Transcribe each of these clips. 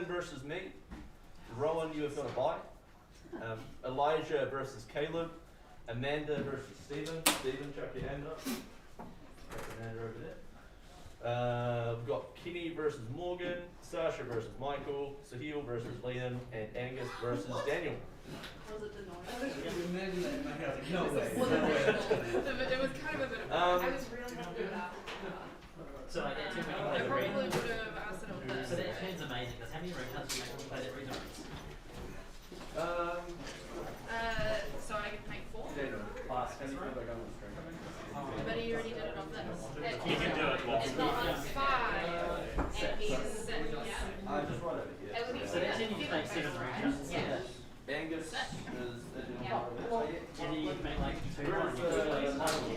Ethan versus me. Rowan, you have got a bye. Elijah versus Caleb. Amanda versus Stephen. Stephen, chuck your hand up. Chuck your hand over there. We've got Kenny versus Morgan. Sasha versus Michael. Sahil versus Liam. And Angus versus Daniel. Was it the noise? No way. It was kind of a bit of I was really happy with that. So like that's when you I play the probably ring. would have asked it on this. So that tune's amazing because how many ring cuts do you make when you play that ring race? So I can make 4. Last But he already did it on this. You can do it. It's not on 5. And he's 6. Yeah. Just right over here. So that's when you make 7 ring cuts. Yeah. Angus is part of it. So yeah. And then you can make like 2 more and you can play one of them.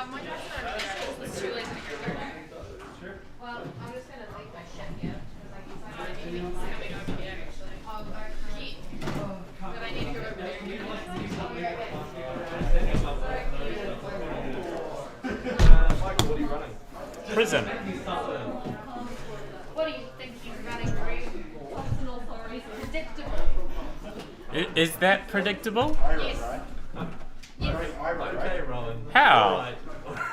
My dad's not here. It's too late to go back. Sure. Well, I'm just going to leave my shit here. Because he's coming over here, actually. But I need to go over there. Michael, what are you running? Prison. What do you think he's running through? Predictable. Is that predictable? Yes. Yes. Okay, Rowan. How?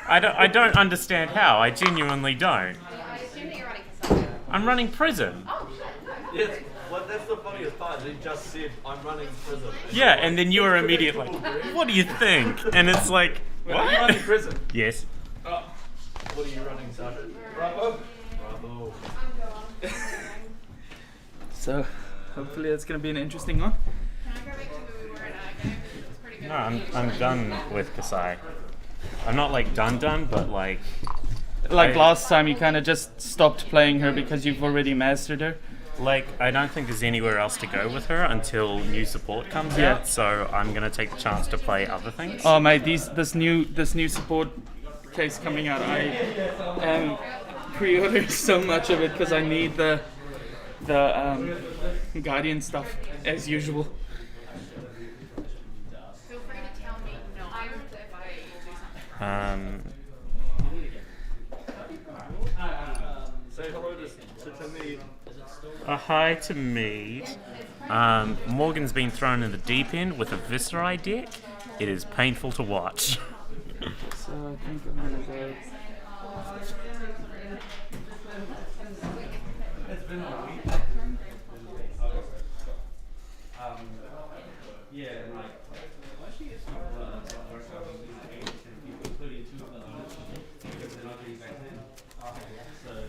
I don't understand how. I genuinely don't. I assume that you're running Kasaya. I'm running prison. Oh, shit. No. Yes, well, that's the funniest part. He just said, I'm running prison. Yeah, and then you were immediately like, what do you think? And it's like, Wait, are you running what? prison? Yes. What are you running, Sasha? Bravo. Bravo. I'm gone. So, hopefully it's going to be an interesting one. Can I go back to where we were at game? It's pretty good. No, I'm done with Kasai. I'm not like done, but like Like I- last time, you kind of just stopped playing her because you've already mastered her. I don't think there's anywhere else to go with her until new support comes Yeah. out. So I'm gonna take the chance to play other things. Oh mate, this new support case coming out, I am pre-ordering so much of it because I need the Guardian stuff as usual. Feel free to tell me no if I do something. Say hello to me. A hi to Mead. Morgan's been thrown in the deep end with a Viscerai deck. It is painful to watch. So I think I'm gonna go.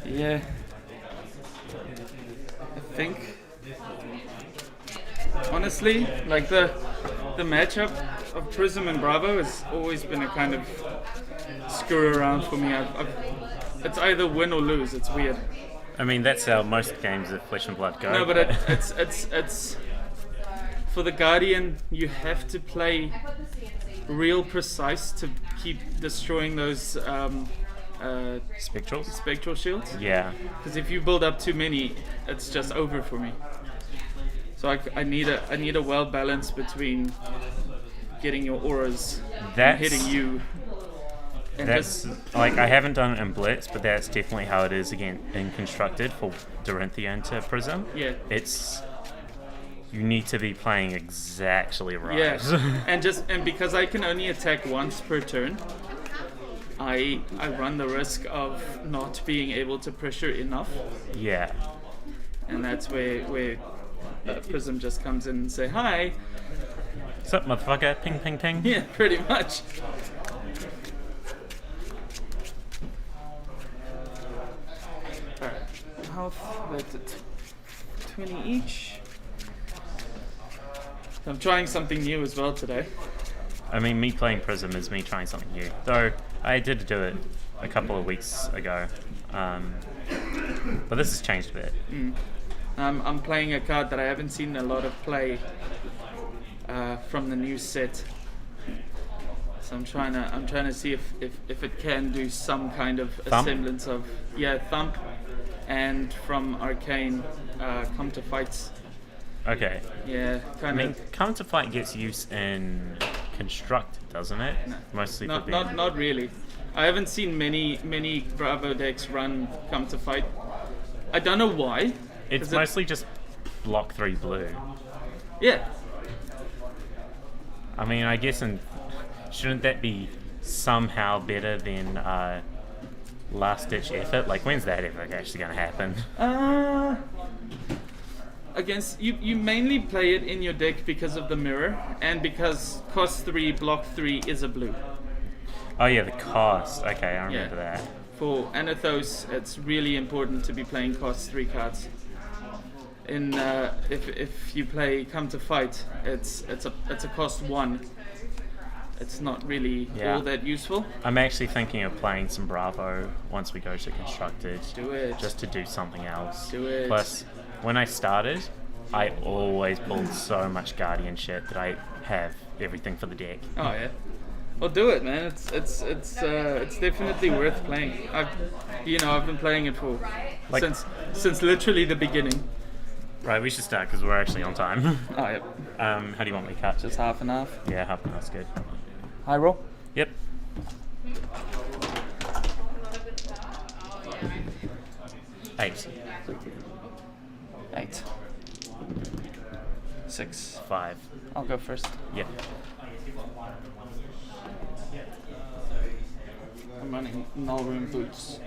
Yeah, I think honestly, like the matchup of Prism and Bravo has always been a kind of screw around for me. It's either win or lose. It's weird. I mean, that's how most games of Flesh and Blood go. No, but it's for the Guardian. You have to play real precise to keep destroying those Spectrals? spectral shields. Yeah. Because if you build up too many, it's just over for me. So I need a well balance between getting your auras and That's hitting you. And That's like I haven't done it in Blitz, but that's definitely how it is again in Constructed for Dorinthia into Prism. Yeah. It's you need to be playing exactly right. Yeah, and because I can only attack once per turn, I run the risk of not being able to pressure enough, Yeah. and that's where Prism just comes in and say hi. What's up, motherfucker? Ping, ping, ping. Yeah, pretty much. Alright, health, that's it. 20 each. I'm trying something new as well today. I mean, me playing Prism is me trying something new. Though I did do it a couple of weeks ago, but this has changed a bit. I'm playing a card that I haven't seen a lot of play from the new set. So I'm trying to see if it can do some kind of a Thump? semblance of Thump, and from Arcane Come to Fights. Okay. Yeah, I kind mean, of. Come to Fight gets use in Constructed, doesn't it? No. Mostly Not for being... not really. I haven't seen many Bravo decks run Come to Fight. I don't know why. It's mostly just block 3 blue. Yeah. I mean, I guess, shouldn't that be somehow better than Last Ditch Effort? Like, when's that ever actually going to happen? Against you mainly play it in your deck because of the mirror and because cost 3, block 3 is a blue. Oh yeah, the cost. Okay, I remember that. For Anathos, it's really important to be playing cost 3 cards. In if you play Come to Fight, it's a cost 1. It's not really all that useful. I'm actually thinking of playing some Bravo once we go to Constructed. Do it. Just to do something else. Do it. Plus, when I started, I always pulled so much Guardian shit that I have everything for the deck. Oh yeah. Well, do it, man. It's definitely worth playing. I've been playing it for since literally the beginning. Right, we should start because we're actually on time. Oh yep. How do you want me to cut? Just half and half. Yeah, half an hour's good. High roll. Yep. 8. 8. 6. 5. I'll go first. Yep. I'm running null room boots.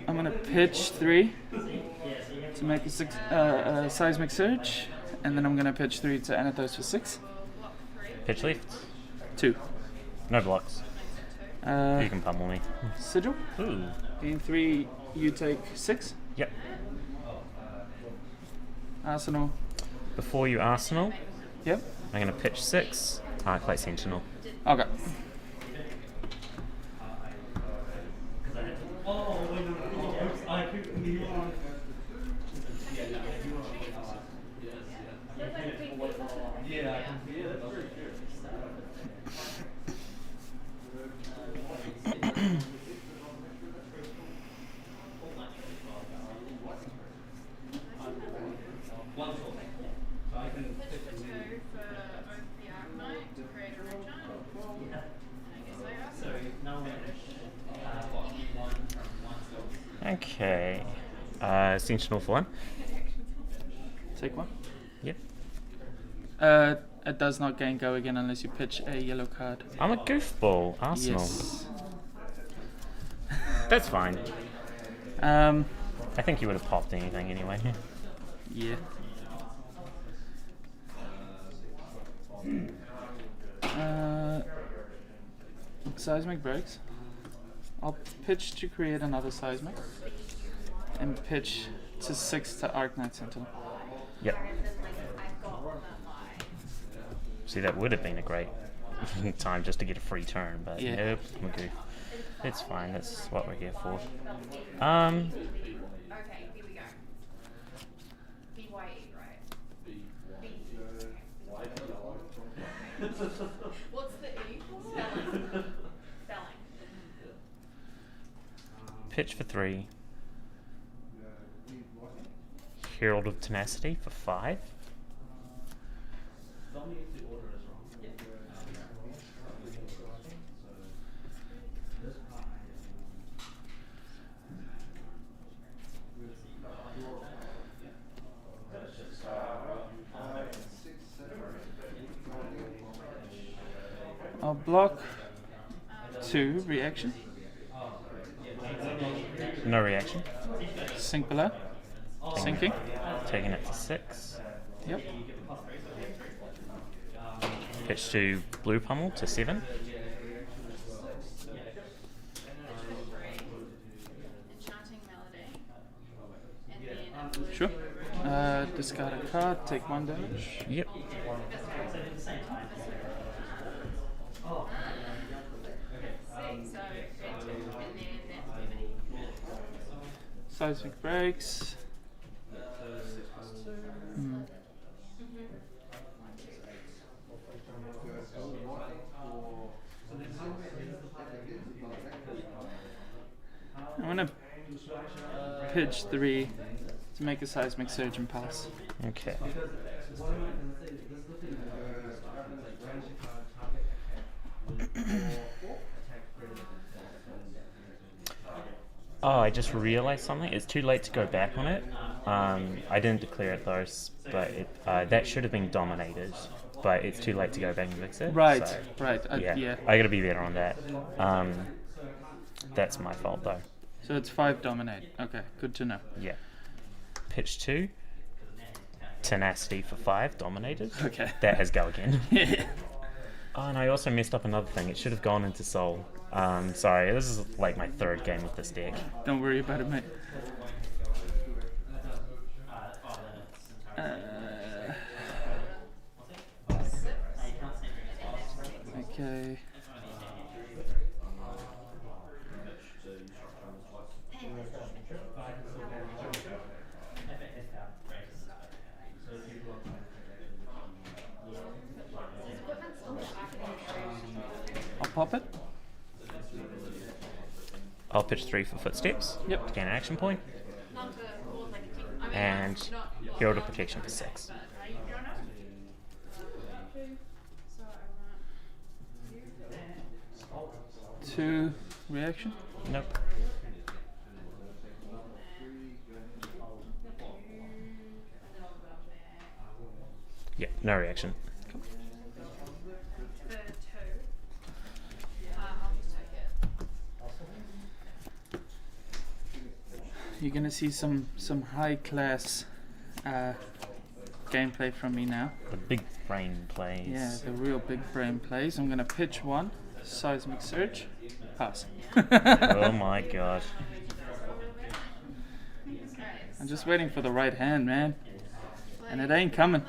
I'm gonna pitch 3 to make a seismic surge, and then I'm gonna pitch 3 to Anathos for 6. Pitch left. 2. No blocks. You can pummel me. Sigil. Ooh. Gain 3, you take 6. Yep. Arsenal. Before you Arsenal, Yep. I'm going to pitch 6. I play Sentinel. Okay. Okay. Sentinel for 1. Take 1. Yep. It does not gain go again unless you pitch a yellow card. I'm a goofball. Arsenal. Yes. That's fine. I think you would have popped anything anyway. Yeah. Seismic breaks. I'll pitch to create another seismic. And pitch to 6 to Arknight Sentinel. Yep. See, that would have been a great time just to get a free turn, but nope, I'm a goof. It's fine, that's what we're here for. Okay, here we go. BYE, right? What's the E? Spelling. Pitch for 3. Herald of Tenacity for 5. I'll block 2 reaction. No reaction. Sink below. Sinking. Taking it to 6. Yep. Pitch to blue pummel to 7. Enchanting Melody. And then Sure. Discard a card, take 1 damage. Yep. Seismic breaks. I'm gonna pitch 3 to make a seismic surge and pass. Okay. Oh, I just realized something. It's too late to go back on it. I didn't declare it though, but that should have been dominated. But it's too late to go back and fix it. Right, so, right. Yeah, I gotta be better on that. That's my fault though. So it's 5 dominate. Okay, good to know. Yeah. Pitch 2. Tenacity for 5 dominated. Okay. That has go again. Yeah. Oh, and I also messed up another thing. It should have gone into Soul. Sorry, this is like my 3rd game with this deck. Don't worry about it, mate. Okay. I'll pop it. I'll pitch 3 for Footsteps. Yep. To gain an action point. And Herald of Protection for 6. 2 reaction. Nope. Yeah, no reaction. You're gonna see some high class gameplay from me now. The big brain plays. Yeah, the real big brain plays. I'm gonna pitch 1, seismic surge, pass. Oh my god. I'm just waiting for the right hand, man, and it ain't coming.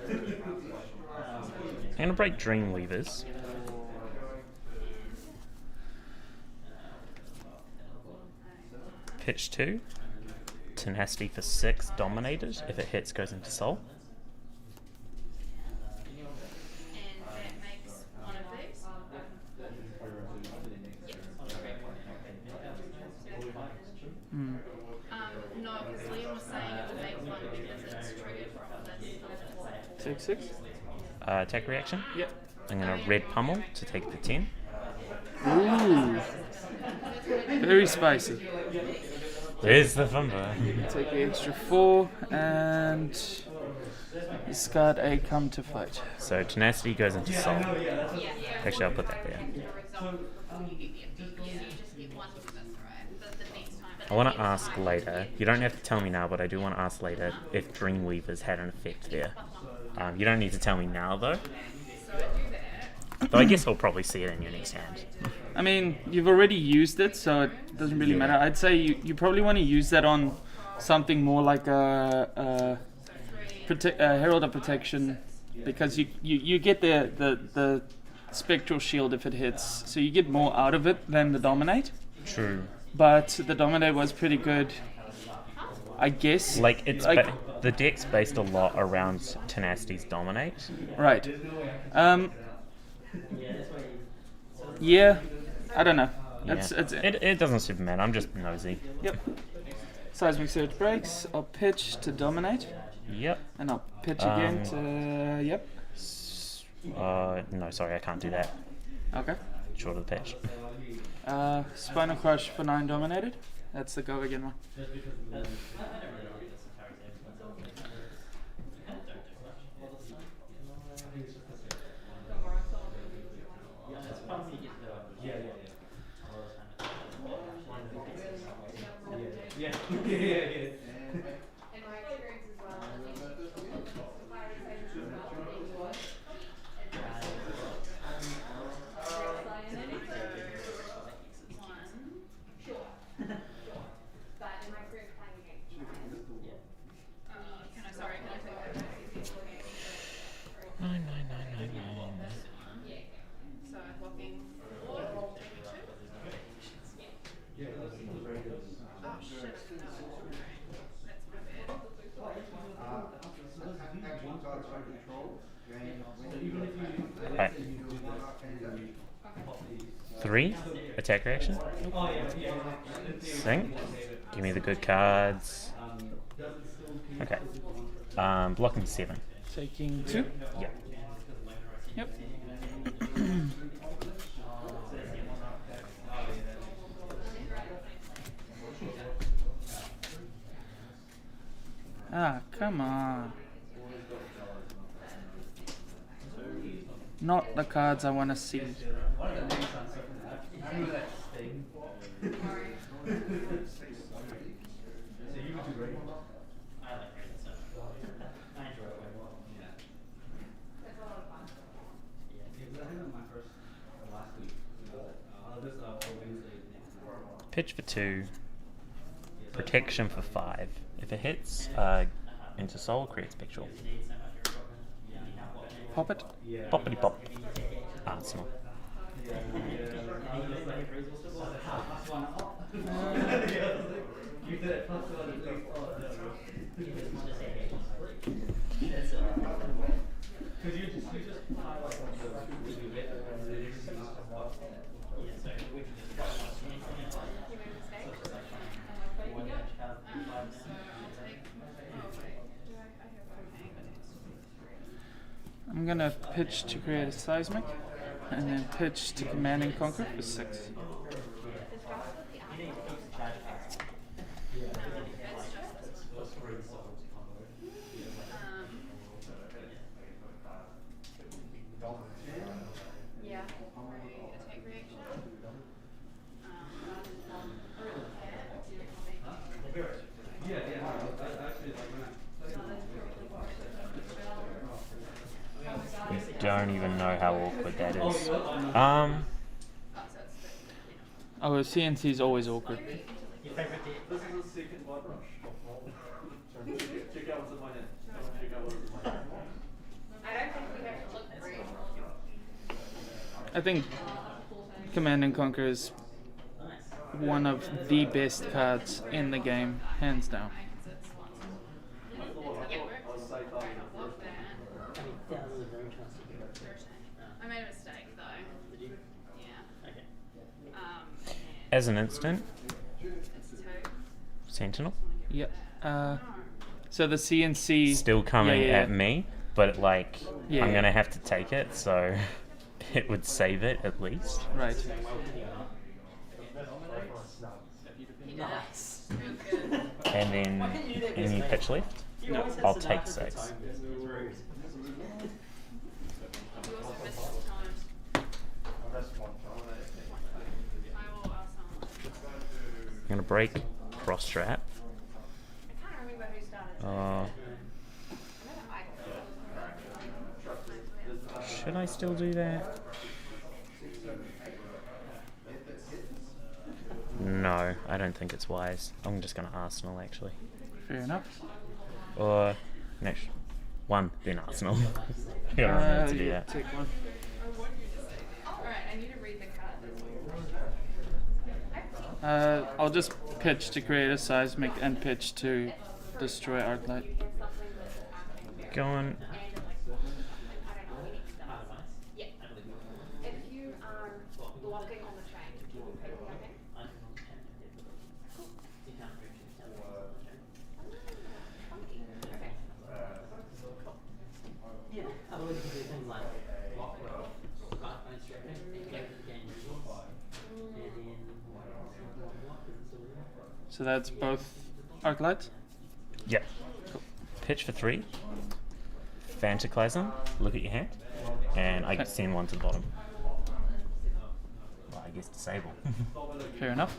I'm gonna break Dreamweavers. Pitch 2. Tenacity for 6 dominated. If it hits, goes into Soul. And that makes one of these. No, because Liam was saying it would make one because it's triggered from this. Take 6. Attack reaction. Yep. I'm gonna red pummel to take the 10. Ooh, very spicy. There's the fumble. Take the extra 4 and discard a come to fight. So tenacity goes into Soul. Actually, I'll put that there. I want to ask later. You don't have to tell me now, but I do want to ask later if Dreamweavers had an effect there. You don't need to tell me now though. Though I guess I'll probably see it in your next hand. I mean, you've already used it, so it doesn't really matter. I'd say you probably want to use that on something more like a Herald of Protection, because you get the Spectral Shield if it hits, so you get more out of it than the Dominate. True. But the Dominate was pretty good, I guess. Like the deck's based a lot around Tenacity's Dominate. Right. Yeah, I don't know. Yeah. It doesn't super matter. I'm just nosy. Yep. Seismic Surge breaks. I'll pitch to dominate. Yep. And I'll pitch again to... Yep. No, sorry, I can't do that. Okay. Short of the pitch. Spinal Crush for 9 dominated. That's the go again one. In my experience as well, I Right. 3 attack reaction. Sink. Give me the good cards. Okay. Blocking 7. Taking 2. Yep. Yep. Ah, come on. Not the cards I want to see. Pitch for 2. Protection for 5. If it hits into soul, creates picture. Pop it. Poppity pop. Arsenal. I'm gonna pitch to create a seismic, and then pitch to command and conquer for 6. Yeah. Attack reaction. Don't even know how awkward that is. Oh, CNC is always awkward. This is a second white brush. Check out what's in my hand. Check out what's in my hand. I don't think we have to look through. I think Command and Conquer is one of the best cards in the game, hands down. I made a mistake though. Did you? Yeah. Okay. As an instant, It's 2. Sentinel. Yep. So the CNC Still coming yeah. at me, but like, Yeah, I'm yeah. gonna have to take it, so it would save it at least. Right. Nice. Real good. And then any pitch left? No. I'll take 6. You also missed times. I will ask someone. I'm gonna break cross trap. I can't remember who started. Should I still do that? No, I don't think it's wise. I'm just gonna Arsenal actually. Fair enough. Or next 1, then Arsenal. You gotta remember to do Yeah, that. take 1. Alright, I need to read the card. I'll just pitch to create a seismic and pitch to destroy Arclight. Going. Yeah. If you are blocking on the train, do you pay for that? Yeah. Otherwise, you can do things like block smartphone stripping, gain visuals, and then block is still there. So that's both Arclights? Yep. Pitch for 3. Phantasm. Look at your hand. And I can send 1 to the bottom. Well, I guess disable. Fair enough.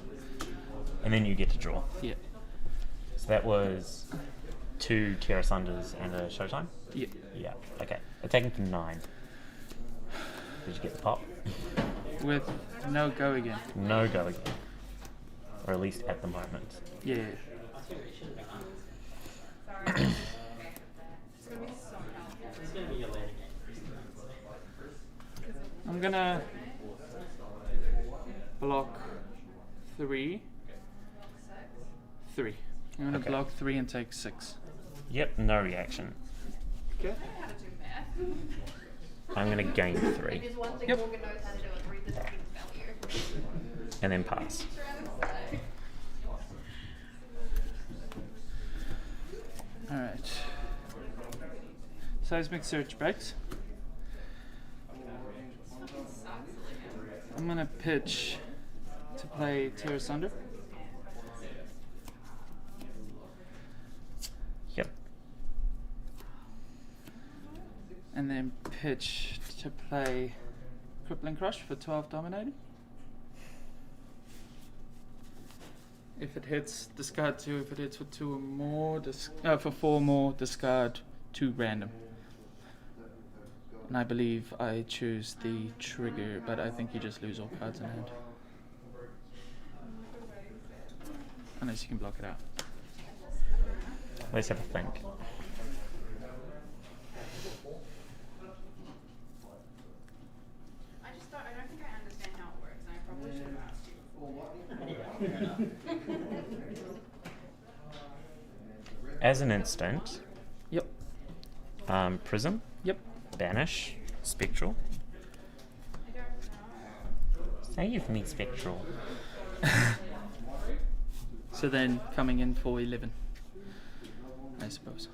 And then you get to draw. Yeah. So that was 2 Terra Sunders and a Showtime? Yeah. Yeah. Okay. Attacking for 9. Did you get the pop? With no go again. No go again. Or at least at the moment. Yeah. Sorry. It's gonna be so helpful. It's going to be your later game. I'm gonna block 3. 3. I'm gonna Okay. block 3 and take 6. Yep, no reaction. Okay. How to do math. I'm gonna gain 3. There's one thing Yep. Morgan knows how to do at 3 And then pass. Alright. Seismic search breaks. I'm gonna pitch to play Tear Asunder. Yep. And then pitch to play Crippling Crush for 12 dominating. If it hits, discard 2. If it hits for 2 or more, for 4 more, discard 2 random. And I believe I choose the trigger, but I think you just lose all cards in hand. Unless you can block it out. Let's have a think. I don't think I understand how it works, and I probably should have asked you. As an instant, Yep. Prism, Yep. Banish, Spectral. I don't know. Say you've made Spectral. So then coming in for 11, I suppose.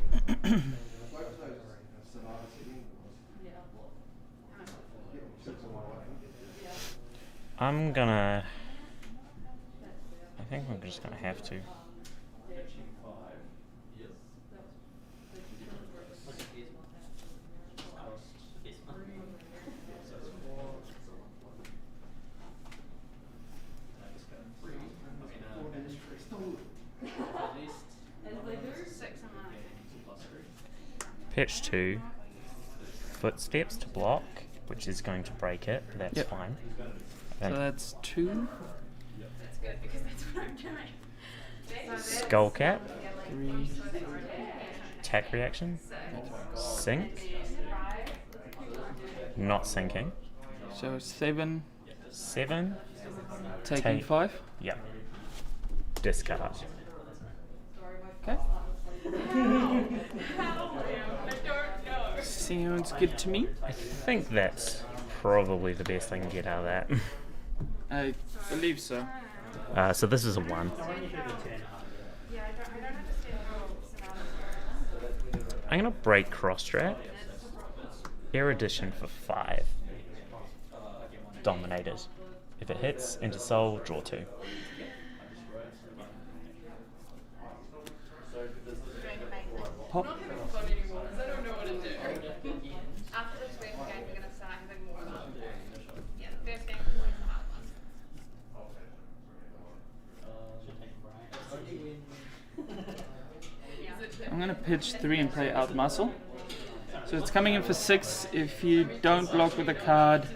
What does it do? I'm gonna. I think I'm just gonna have to. Six and nine. Pitch 2. Footsteps to block, which is going to break it. That's Yep. fine. So And that's 2, That's good because that's what I'm doing. Skull Cap, 3, attack reaction, sink, not sinking. so 7, 7, taking Take. 5. yep. Discard. Okay. I don't know. Sounds good to me. I think that's probably the best I can get out of that. I believe so. So this is a 1. Yeah, I don't understand how Sonatas works. I'm gonna break cross-track. Erudition for 5. Dominated. If it hits into soul, draw 2. Pop. I'm not having fun anymore because I don't know what to do. After this first game, we're going to start having more fun. Yeah, the first game was always the hard one. I'm gonna pitch 3 and play out muscle. So it's coming in for 6. If you don't block with a card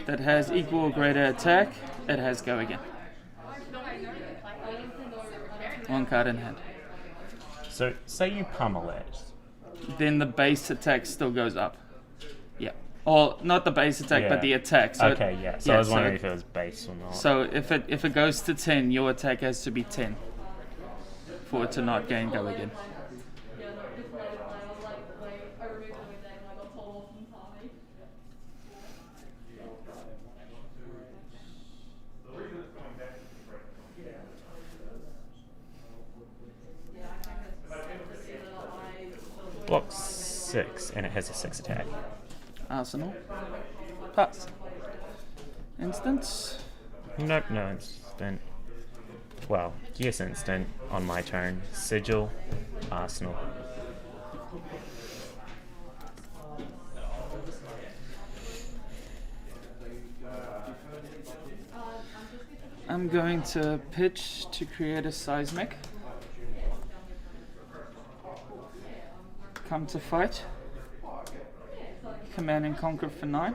that has equal or greater attack, it has go again. 1 card in hand. So say you pummel it. Then the base attack still goes up. Yeah. Or not the base attack, but Yeah. the attack. So Okay, yeah. So I was wondering if it was base or not. So if it goes to 10, your attack has to be 10 for it to not gain go again. Block 6, and it has a 6 attack. Arsenal. Pass. Instance. Nope, no instant. Well, yes, instant on my turn. Sigil, Arsenal. I'm going to pitch to create a seismic. Come to fight. Command and conquer for 9.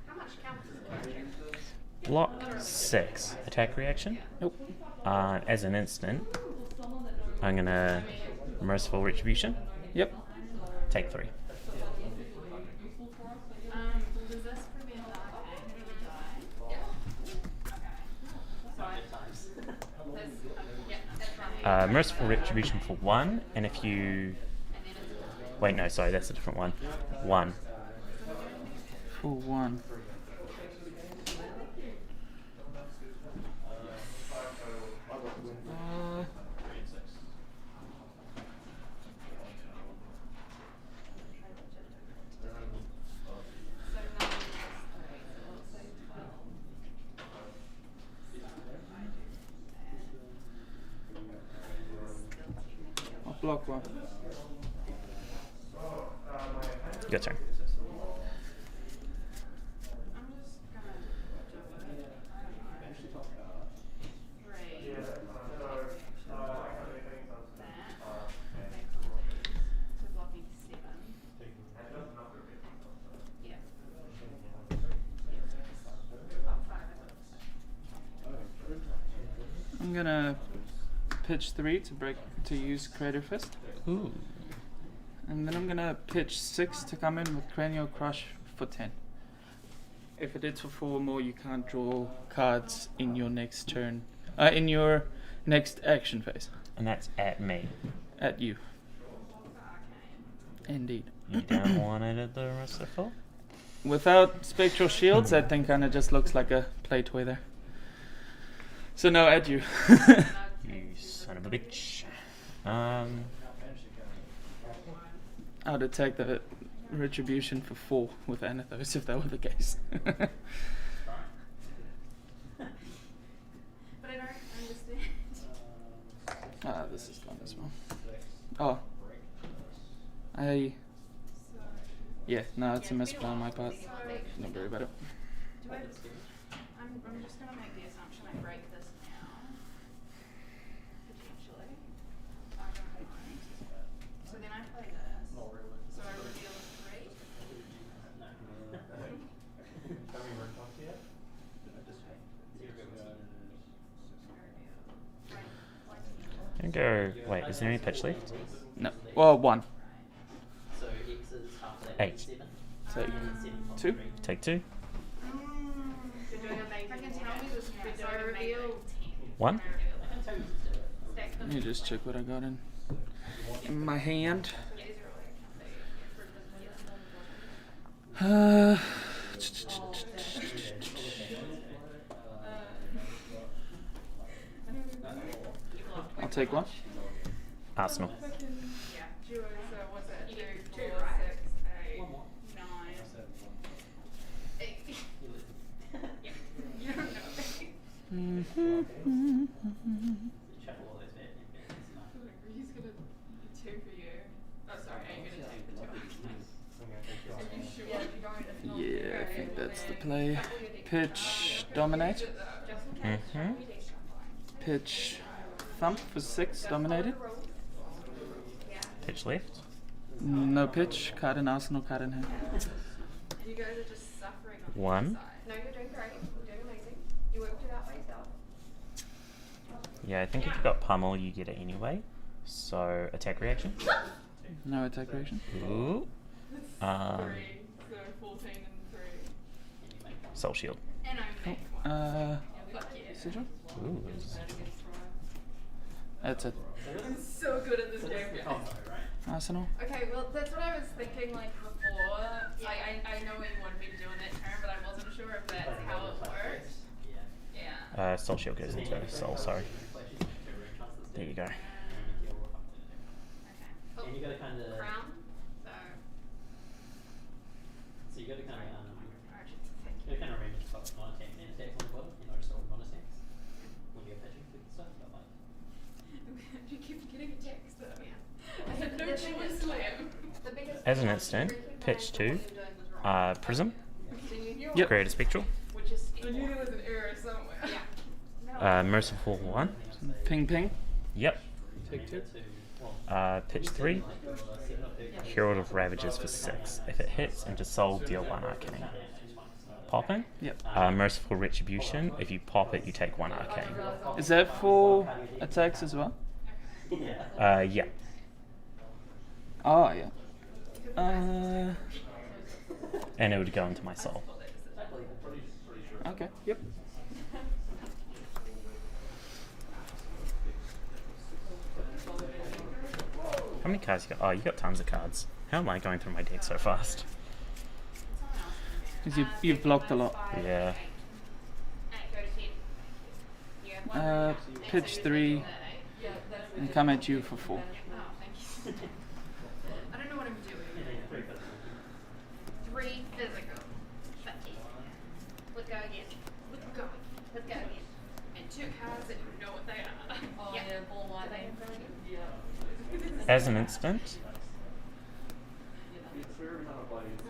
How much counts as a character? Block 6. Attack reaction. Nope. As an instant, I'm gonna Merciful Retribution. Yep. Take 3. Does this put me in the die? Yeah. Merciful Retribution for 1, and if you... Wait, no, sorry, that's a different one. 1. For 1. I'll block 1. Your turn. I'm gonna pitch 3 to use Creative Fist. Ooh. And then I'm gonna pitch 6 to come in with Cranial Crush for 10. If it hits for 4 or more, you can't draw cards in your next turn. In your next action phase. And that's at me. At you. Indeed. You down 1 at the Merciful? Without Spectral Shields, that thing kinda just looks like a play toy there. So no, at you. You son of a bitch. I'd attack the Retribution for 4 with Anathos if that were the case. But I don't understand. This is gone as well. Oh. Yeah, no, it's a misplay on my part. Don't worry about it. I'm just gonna make the assumption I break this now. Potentially. I don't know. So then I play this. So I reveal a 3. I'm gonna go. Wait, is there any pitch left? No. Well, 1. So X is half of that. 8. So 2. Take 2. I can tell me this now. So I reveal 1. Let me just check what I got in my hand. I'll take 1. Arsenal. So what's that? 2, 4, 6, 8, 9. 8. You don't know. Shuffle all those bad He's gonna 2 for you. Oh, sorry, are you gonna take the 2? Are you sure you're going to? Yeah, I think that's the play. Pitch Dominate. Mm-hmm. Pitch Thump for 6, dominated. Pitch left. No pitch, card in arsenal, card in hand. You guys are just suffering on 1. the side. No, you're doing great. You're doing amazing. You worked it out by yourself. Yeah, I think if you've got pummel, you get it anyway. So, attack reaction. No attack reaction. Ooh. 3, so 14 and 3. Soul Shield. And I make 1. Fuck yeah. Sigil? Ooh. That's it. I'm so good at this game. Arsenal. Okay, well, that's what I was thinking, like, before. I know what you wanted me to do in that turn, but I wasn't sure if that's how it works. Yeah. Soul Shield goes into Soul, sorry. There you go. Okay. Oh, And you gotta kind of. crown. So you gotta kind of. Archie, thank You gotta kind of remember to put non-attack and attacks on the bottom. You know, just all non-attacks when you're pitching with stuff. But like. You keep getting a text though. Yeah. I had no choice, Liam. As an instant, pitch 2. Prism. Yep. Create a Spectral. I knew there was an error somewhere. Yeah. Merciful 1. Ping ping. Yep. Take 2. Pitch 3. Herald of Ravages for 6. If it hits into Soul, deal 1 arcane. popping. Yep. Merciful Retribution. If you pop it, you take 1 arcane. Is that for attacks as well? Yeah. Oh, yeah. And it would go into my soul. Okay. Yep. How many cards you got? Oh, you got tons of cards. How am I going through my deck so fast? Because you've blocked a lot. Yeah. Pitch 3 and come at you for 4. I don't know what I'm doing. 3 physical. 15. Let's go again. Let's go. Let's go again. And 2 cards that you know what they are. Oh yeah, ball white. As an instant, No,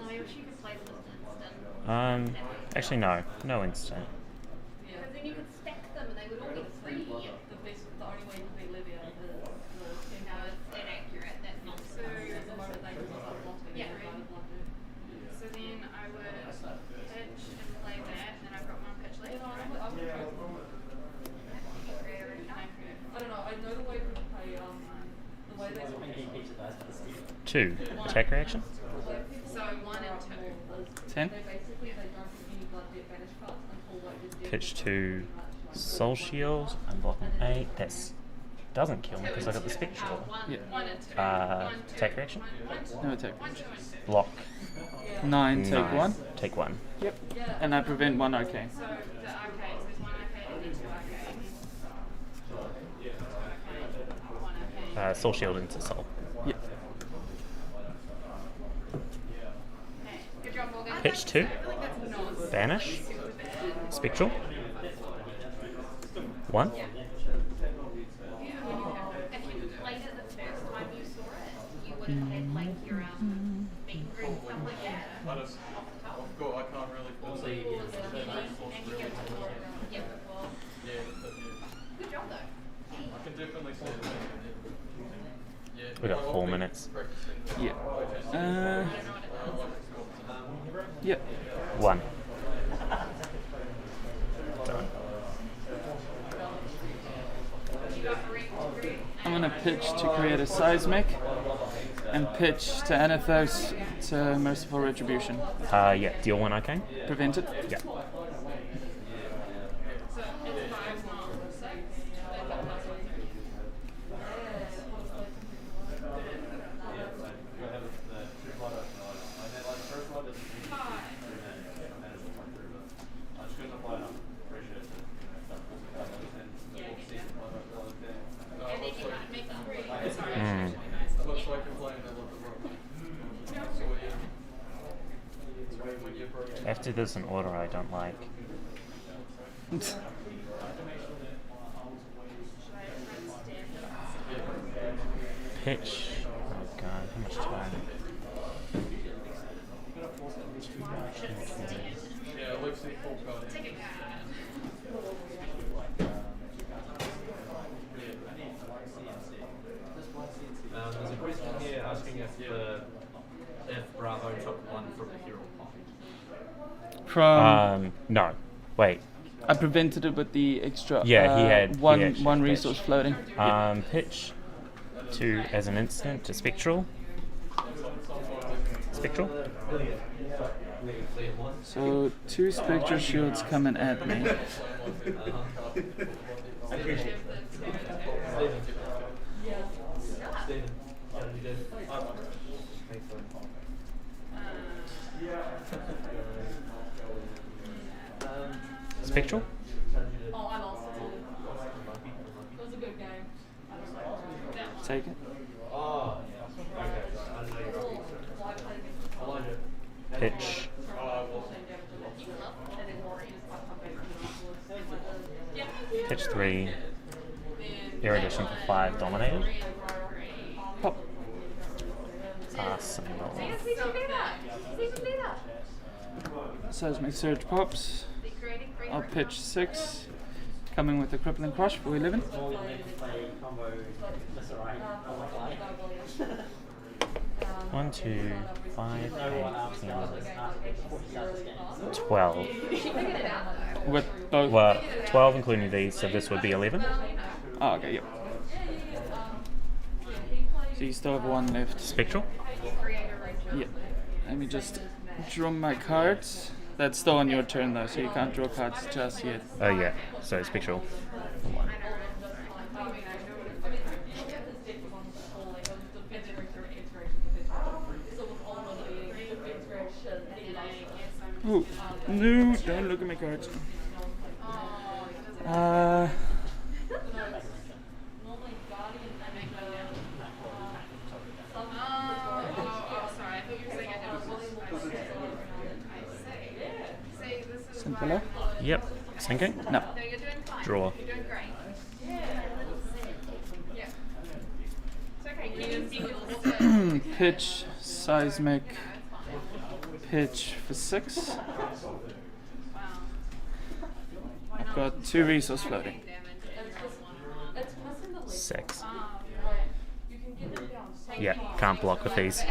I wish you could play them as instant. actually no instant. Because then you could stack them and they would all be 3. The only way to beat Livia is the No, it's inaccurate. That's not so. at the moment they just like want to be Yeah. So then I would pitch and play that, and then I've got 1 pitch left. I don't know, I know the way to play the way they 2 attack reaction. So 1 and 2. 10. basically they don't give any blood debt banish cards until like this Pitch 2 Soul Shield. I'm blocking 8. That's doesn't kill me because I got the spectral. 1 Yeah. and 2. Attack reaction. No attack. 1, 2, and 2. Block 9, take 9. 1. Take 1. Yep. And I prevent 1 arcane. So the arcade, so there's 1 arcade and then 2 arcades. 1 arcade. Soul Shield into Soul. Yep. Hey, good job, Morgan. Pitch 2 I feel like that's not Banish. super bad. Spectral. 1. If you played it the first time you saw it, you would have had like your meet and greet and stuff like that. I just, I've got, I can't really. Also, you get before. Yeah, before. Yeah, but yeah. Good job though. I can definitely see it. Yeah. We got 4 minutes. Yeah. Yep. 1. Done. I'm going to pitch to create a seismic and pitch to Anathos to Merciful Retribution. Yeah. Deal 1 arcane. Prevent it. Yeah. So it's 5, not 6. And then you might make 3. Sorry. It looks like you're playing a lot of rock. So yeah. When you're broken. After there's an order I don't like. Pitch. Oh god, how much time? Yeah, it looks like full card. Take a card. There's a question here asking if Bravo took 1 from the hero pop. From No. Wait. I prevented it with the extra Yeah, he had one he actually one pitched. resource floating. Pitch 2 as an instant to Spectral. Spectral. So 2 spectral shields coming at me. Spectral. Oh, I lost it. It was a good game. Take it. Pitch. Pitch 3. Erudition for 5. Dominated. Pop. Arsenal. Seismic surge pops. I'll pitch 6. Coming with the crippling crush for 11. 1, 2, 5, No, 8, 10, before he starts the game. 12. She figured it out though. With both. Well, 12 including these, so this would be 11. Oh, okay, yep. So you still have one left. Spectral? Yep. Let me just draw my cards. That's still on your turn though, so you can't draw cards just yet. Oh yeah, so spectral. Ooh, no, don't look at my cards. Simpler? Yep. Sinking? No. No, you're doing fine. Draw. You're doing great. Yeah. It's okay. You can be Pitch, seismic, pitch for 6. I've got 2 resource floating. 6. Yeah, can't block with these.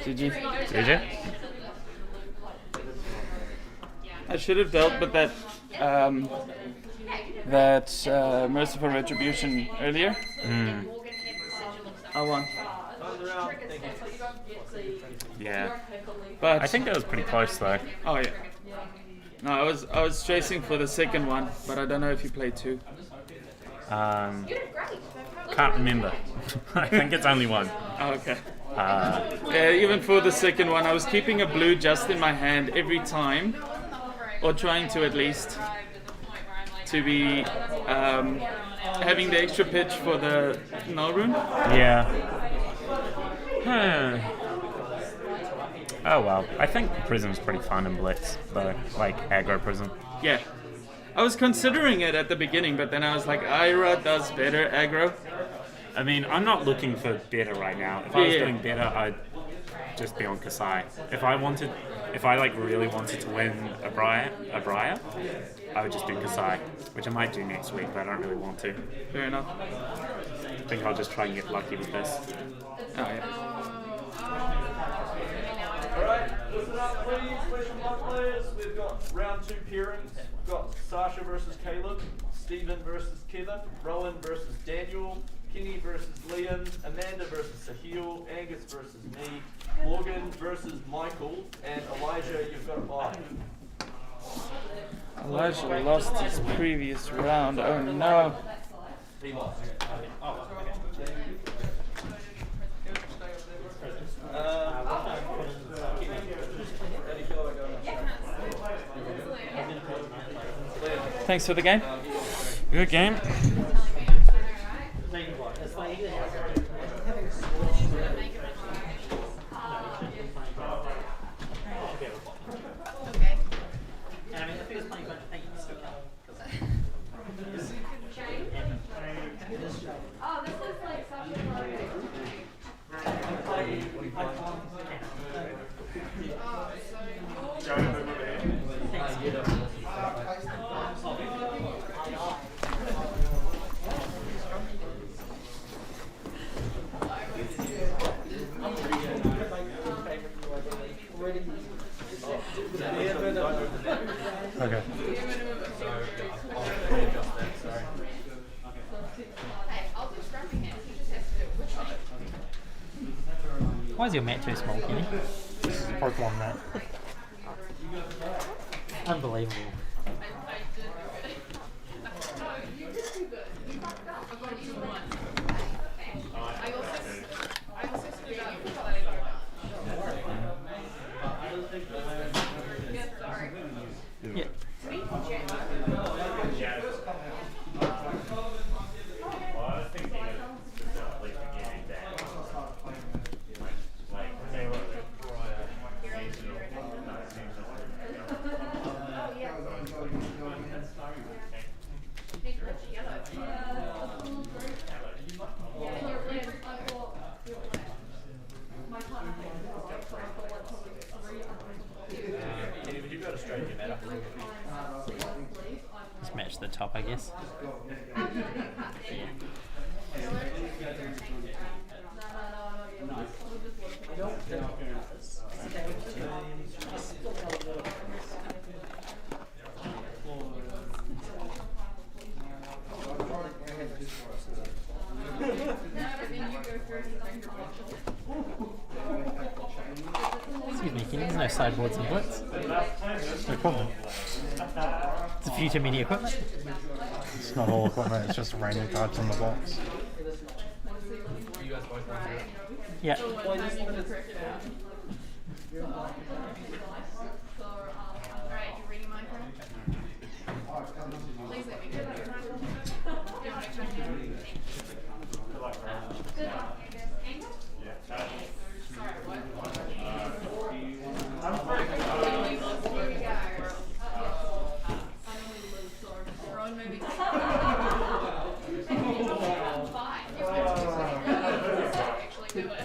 GG. GG? I should have dealt with that merciful retribution earlier. I won. Yeah. But I think that was pretty close though. oh yeah. No, I was chasing for the second one, but I don't know if you played 2. Can't remember. I think it's only one. Oh, okay. Yeah, even for the second one, I was keeping a blue just in my hand every time, or trying to at least, to be having the extra pitch for the null rune. Yeah. Oh well. I think Prism's pretty fun in Blitz though. Like aggro Prism. Yeah. I was considering it at the beginning, but then I was like, Ira does better aggro. I mean, I'm not looking for better right now. If I was Yeah. doing better, I'd just be on Kasai. If I like really wanted to win a Briar, I would just do Kasai, which I might do next week, but I don't really want to. Fair enough. I think I'll just try and get lucky with this. Oh, yeah. Alright, listen up please, question mark players. We've got round 2 pairings. We've got Sasha versus Caleb, Stephen versus Kevin, Rowan versus Daniel, Kenny versus Liam, Amanda versus Sahil, Angus versus me, Morgan versus Michael, and Elijah, you've got a bye. Elijah lost his previous round. Oh no. He lost. Thanks for the game. Good game. Oh, this looks like Sasha's logo. Okay. Why is your mat too small, Kenny? This is a Pokemon mat. Unbelievable. Yeah. Just match the top, I guess. Yeah. Excuse me, can you use no sideboards and blitz? Equipment. It's a few too many equipment. It's not all equipment, it's just random cards in the box. You guys both want to do it? Yeah. Alright, you reading my card? Please let me go. Do you want to come in? Good luck, Angle? Sorry, what? Here we go. We're on movie. Fine. Actually do it.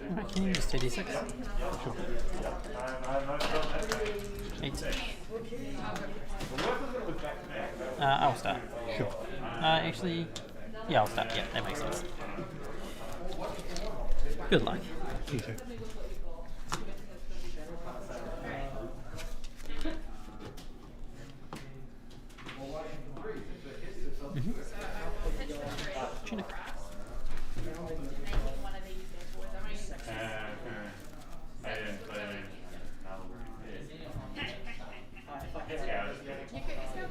Alright, can you use 2d6? Sure. 8. I'll start. Sure. Actually, yeah, I'll start. Yeah, that makes sense. Good luck. You too. Tunic. One of these bad boys. I'm gonna use You could yourself.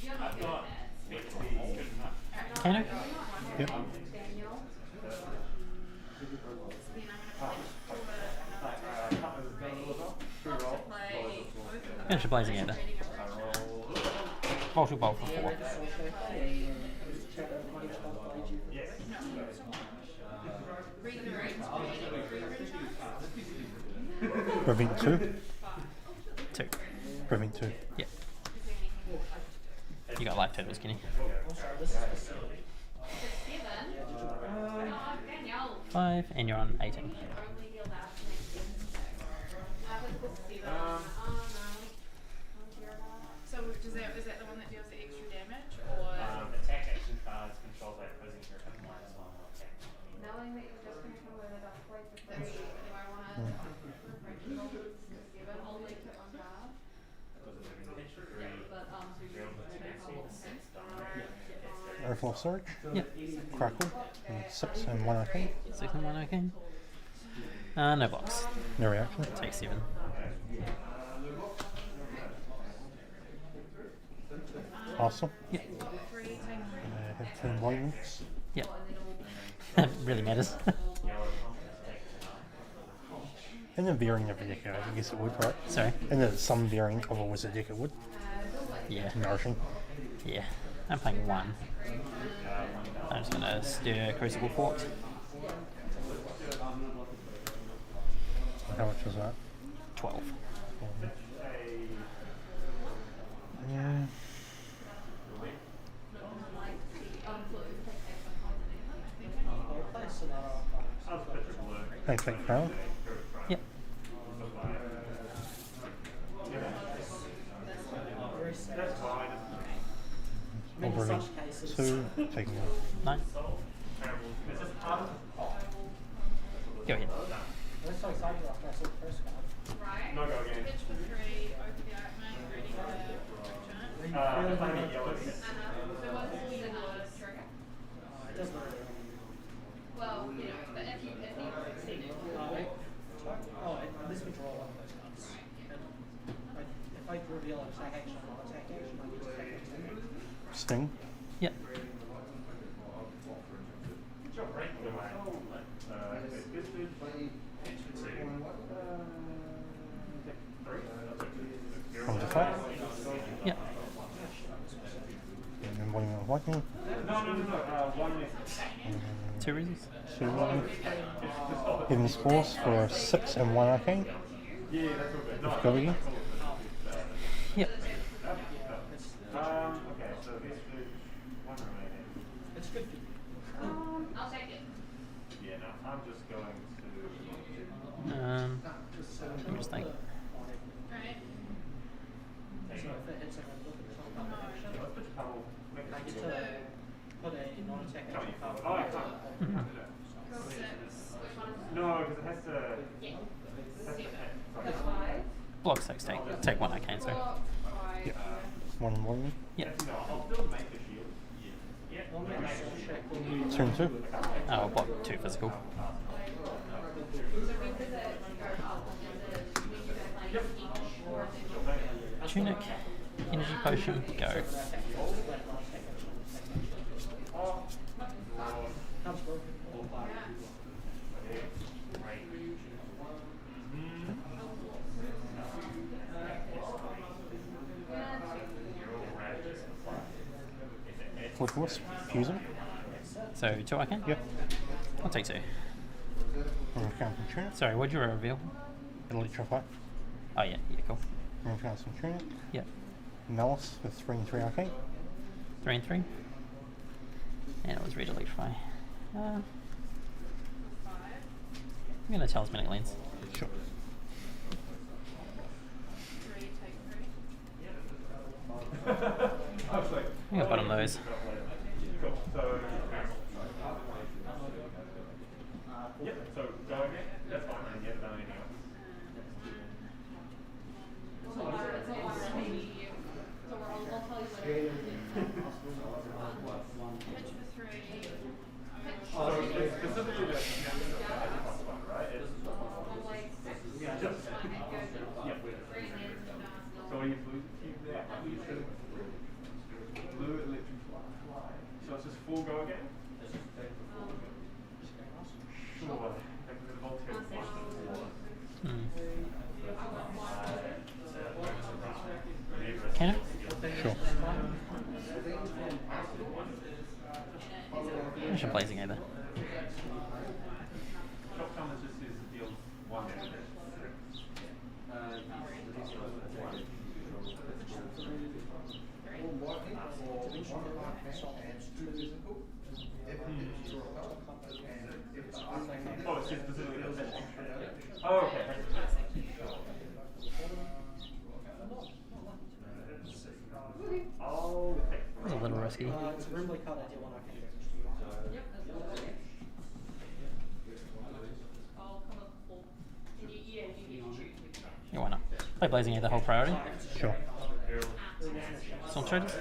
You're not doing that. Kano? Yep. Daniel. Then I'm gonna play Finish the blazing ender. Vulture bolt for 4. Prevent 2. 2. Prevent 2. Yeah. You got life turtles, can you? 5, and you're on 18. So is that the one that deals the extra damage, or Attack action cards controls that opposing character minus 1 or attack. knowing that you're just going to come with it, I'll play for 3. Do I want to refresh roll 7? I'll leave it on card. Overflow Surge. Yep. Crackle. And 6 and 1 arcane. 6 and 1, okay. No box. No reaction. Take 7. Awesome. Yep. 3, take 3. Have 10 lightnings. Yep. That really matters. In the variant of the deck, I guess it would, right? Sorry. And there's some variant of a wizard deck, it would. Yeah. Nourishing. Yeah. I'm playing 1. I'm just gonna stir Crucible Forked. How much was that? 12. Yeah. I think crown. Yep. Over 2, taking 9. Go ahead. Right. No, go again. Pitch for 3, open the art, mate, ready for the If I get yellow, So what's the trigger? Well, you know, but if you succeed it. This would draw one of those cards. If I reveal an attack action or attack action, I get to attack action. Sting. Yep. From the fight. Yep. And then one of lightning. Two reasons. 2 Heaven's Force for 6 and 1 arcane. With go again. Yep. okay, so this is 1 remaining. It's good for you. I'll take it. Yeah, no, I'm just going to Let me just think. Right. So if it hits a look at the top card action, Let's put your couple. Make I it get to put a non-attack action card. Oh, I can't. Mhm. Six. No, because it has to. Yeah. Has to hit. Block 6, take 1 arcane, sorry. Yeah. 1-1. Yeah. No, I'll still make a shield. Yeah. One Make mana a soul shield. check. Turn 2. I'll block 2 physical. Tunic, energy potion, go. Card's broken. With Wisp. Fusing. So 2 arcane? Yep. I'll take 2. Remove Council Tunic. Sorry, what'd you reveal? Electrify. Oh yeah, cool. Remove Council Tunic. Yep. Malice with 3 and 3 arcane. 3 and 3. And it was red electrify. I'm gonna talismanic lens. Sure. Three, take three. I was like, I'm gonna bottom those. cool. So. Yep. So go again. That's fine. And you haven't done anything else. Pitch for three. Pitch. So specifically the one, right? It's just. Yep. So when you blue keep that, blue electrify. So it's just full go again. Sure. Like the voltage Can it? Sure. I should blazing either. Shotgun is just deal one damage. Oh, it's just specifically the finish. Oh, okay. Oh, okay. It's a little risky. It's a Rimbley card, I do one arcane. Yeah, why not? Play blazing either, whole priority. Sure. Storm Traders.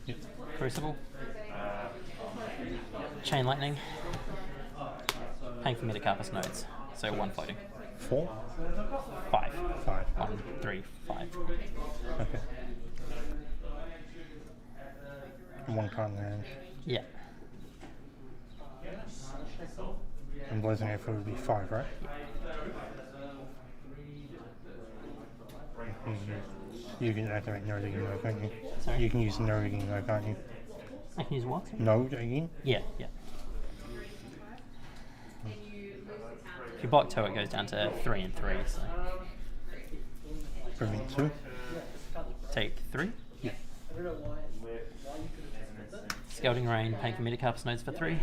Yep. Crucible. Chain Lightning. Paying for Metacarpus nodes. So 1 floating. 4. 5. 5. 1, 3, 5. Okay. 1 card in the range. Yeah. And Blazing Aether would be 5, right? You can activate Node again, though, can't you? Sorry? You can use Node again, though, can't you? I can use what? Node again? Yeah. If you block 2, it goes down to 3 and 3. So Prevent 2. take 3. Yeah. I don't know why you could have just did that. Scouting Rain, paying for Metacarpus nodes for 3. 1,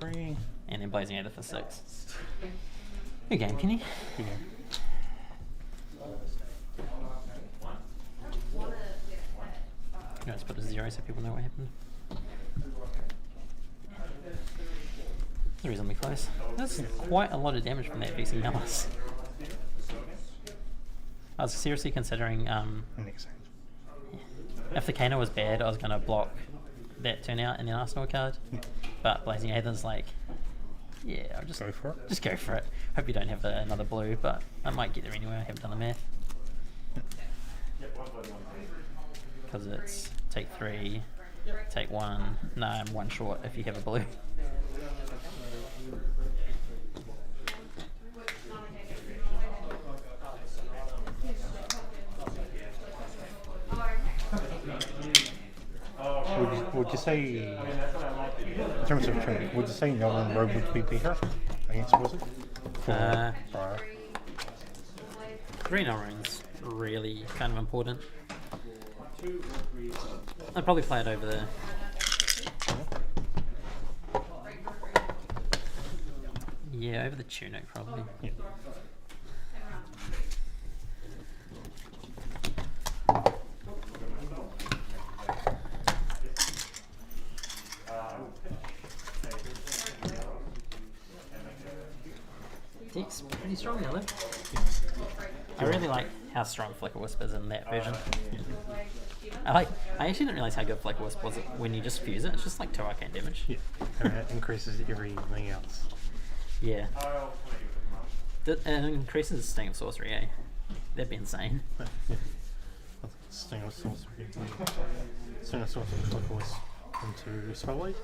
2, 3. And then Blazing Aether for 6. Good game, Kenny. Good game. You know, let's put a 0 so people know what happened. It's reasonably close. That's quite a lot of damage from that VC Malice. I was seriously considering Next time. if the Kano was bad, I was going to block that turnout and then Arsenal card. But Blazing Aether's like, yeah, I'll just Go for it. Just go for it. Hope you don't have another blue, but I might get there anyway. I haven't done the math. Because it's take 3, take 1. No, I'm 1 short if you have a blue. Would you say, in terms of training, would you say Nolan Rogue would be better against Wizard? For Briar? 3 Nilrune's really kind of important. I'd probably play it over there. Yeah, over the tunic probably. Yeah. Deck's pretty strong now though. I really like how strong Flicker Wisp is in that version. I actually didn't realise how good Flicker Wisp was when you just fuse it. It's just like 2 arcane damage. Yeah. And it increases everything else. Yeah. It increases Sting of Sorcery, eh? That'd be insane. Yeah. Sting of Sorcery. Sting of Sorcery Flicker Wisp into Spellblade.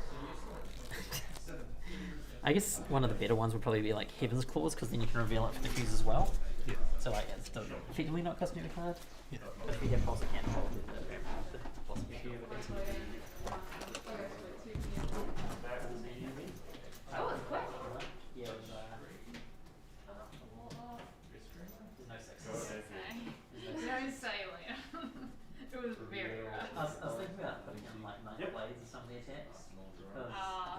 I guess one of the better ones would probably be like Heaven's Claws, because then you can reveal it for the fuse as well. Yeah. So like it's still effectively not costing you a card. Yeah. But if you get Pulse, it can hold the possibility of it. Oh, it's quick. Yeah, it was, there's no sixes. No sailing. It was very rough. I was thinking about putting in like Night Blades as some of the attacks. Because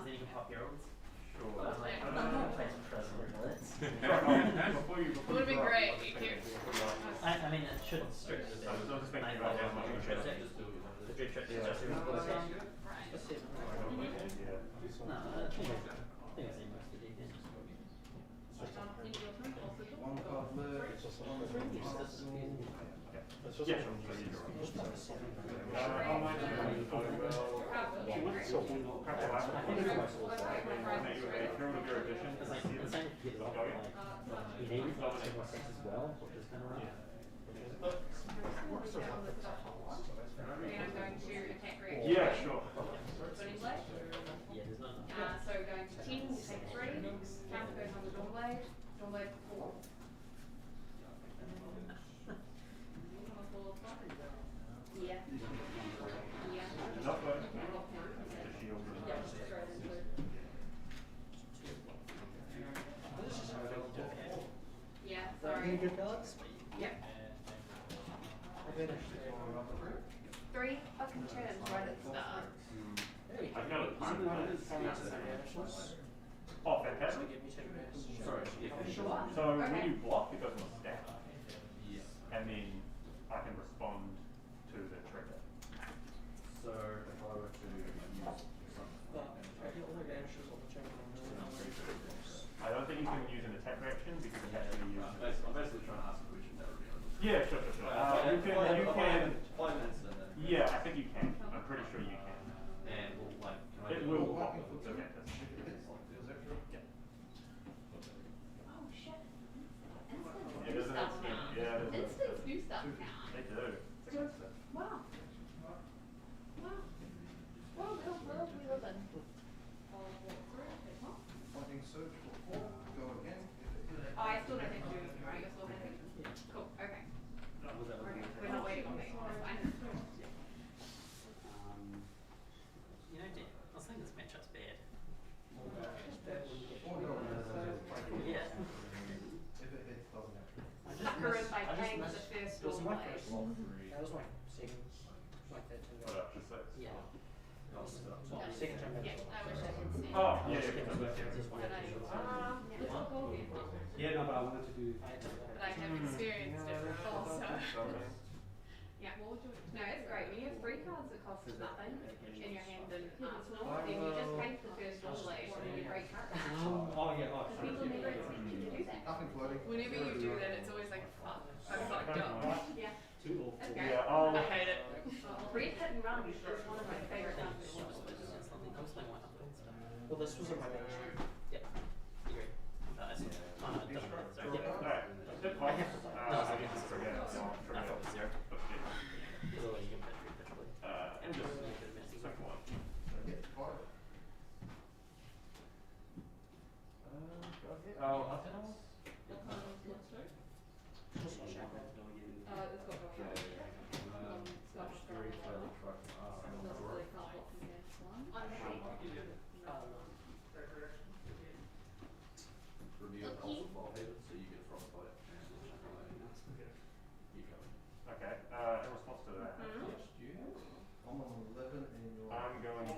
then you can pop Heralds. But I'm like, I'm not playing President Blitz. It would have been great. I mean, it should strictly be Night Blade on the Dread Trick. The Dread Trick is just a removal attack. Right. No, I think it's in most of the deck. It's like insane if you get it off, like, you need it for 2 more sets as well, which is kind of right. I'm going to attack reaction. Yeah, sure. Yeah, there's not So going to 10, you take 3. Counter goes on the Dawnblade. Dawnblade 4. Yeah. Yeah. Enough though. Yeah, Any sorry. good cards? Yep. I finished. 3 fucking turns right at the start. I feel it. Oh, fantastic. So when you block, it goes on a stack. And then I can respond to the trigger. So if I were to use But I get all the vanishes on the chamber. I don't think you can use an attack reaction because it has to be used. I'm basically trying to ask a question that would be on the Yeah, sure. You can. Yeah, I think you can. I'm pretty sure you can. and will like can I It do will all- block with the Oh shit. It doesn't Stuff extend. now. Yeah, it doesn't. Instants do stuff now. They do. Wow. Wow. What a little world we live in. Finding search for 4, go again. Oh, I still don't have to do anything, right? You're still having. Cool, okay. Okay, we're not waiting on me, that's fine. You know, Dan, I was thinking this matchup's bad. Yeah. If it hits, doesn't have to. Sucker is by playing the first It was my Dawnblade. first one. That was my second. Like that too. What up? Just 6? Yeah. Second time. Yeah, I wish I could see. Oh, yeah. Let's all go again. Yeah, no, but I wanted to do. But I have experienced it also. Yeah, what would you? No, it's great. When you have 3 cards that cost nothing in your hand in Arsenal, then you just pay for the first Dawnblade and you break cards. Oh, yeah, oh, Because people never expect you to do that. Nothing floating. Whenever you do that, it's always like, fuck, I fucked up. Yeah. That's great. Yeah, oh. I hate it. Red hit and run is one of my favorite cards. Well, this was in my bench. Yep. Agree. Nice. Oh, no, it doesn't matter. Sorry. Yep. Alright. Good point. I guess it's forget. I thought it was 0. But yeah. Because otherwise you can put 3 pitchly. And just second one. Go ahead. Oh, Arsenal? Okay, in response to that, I'm on 11 and you're. I'm going to.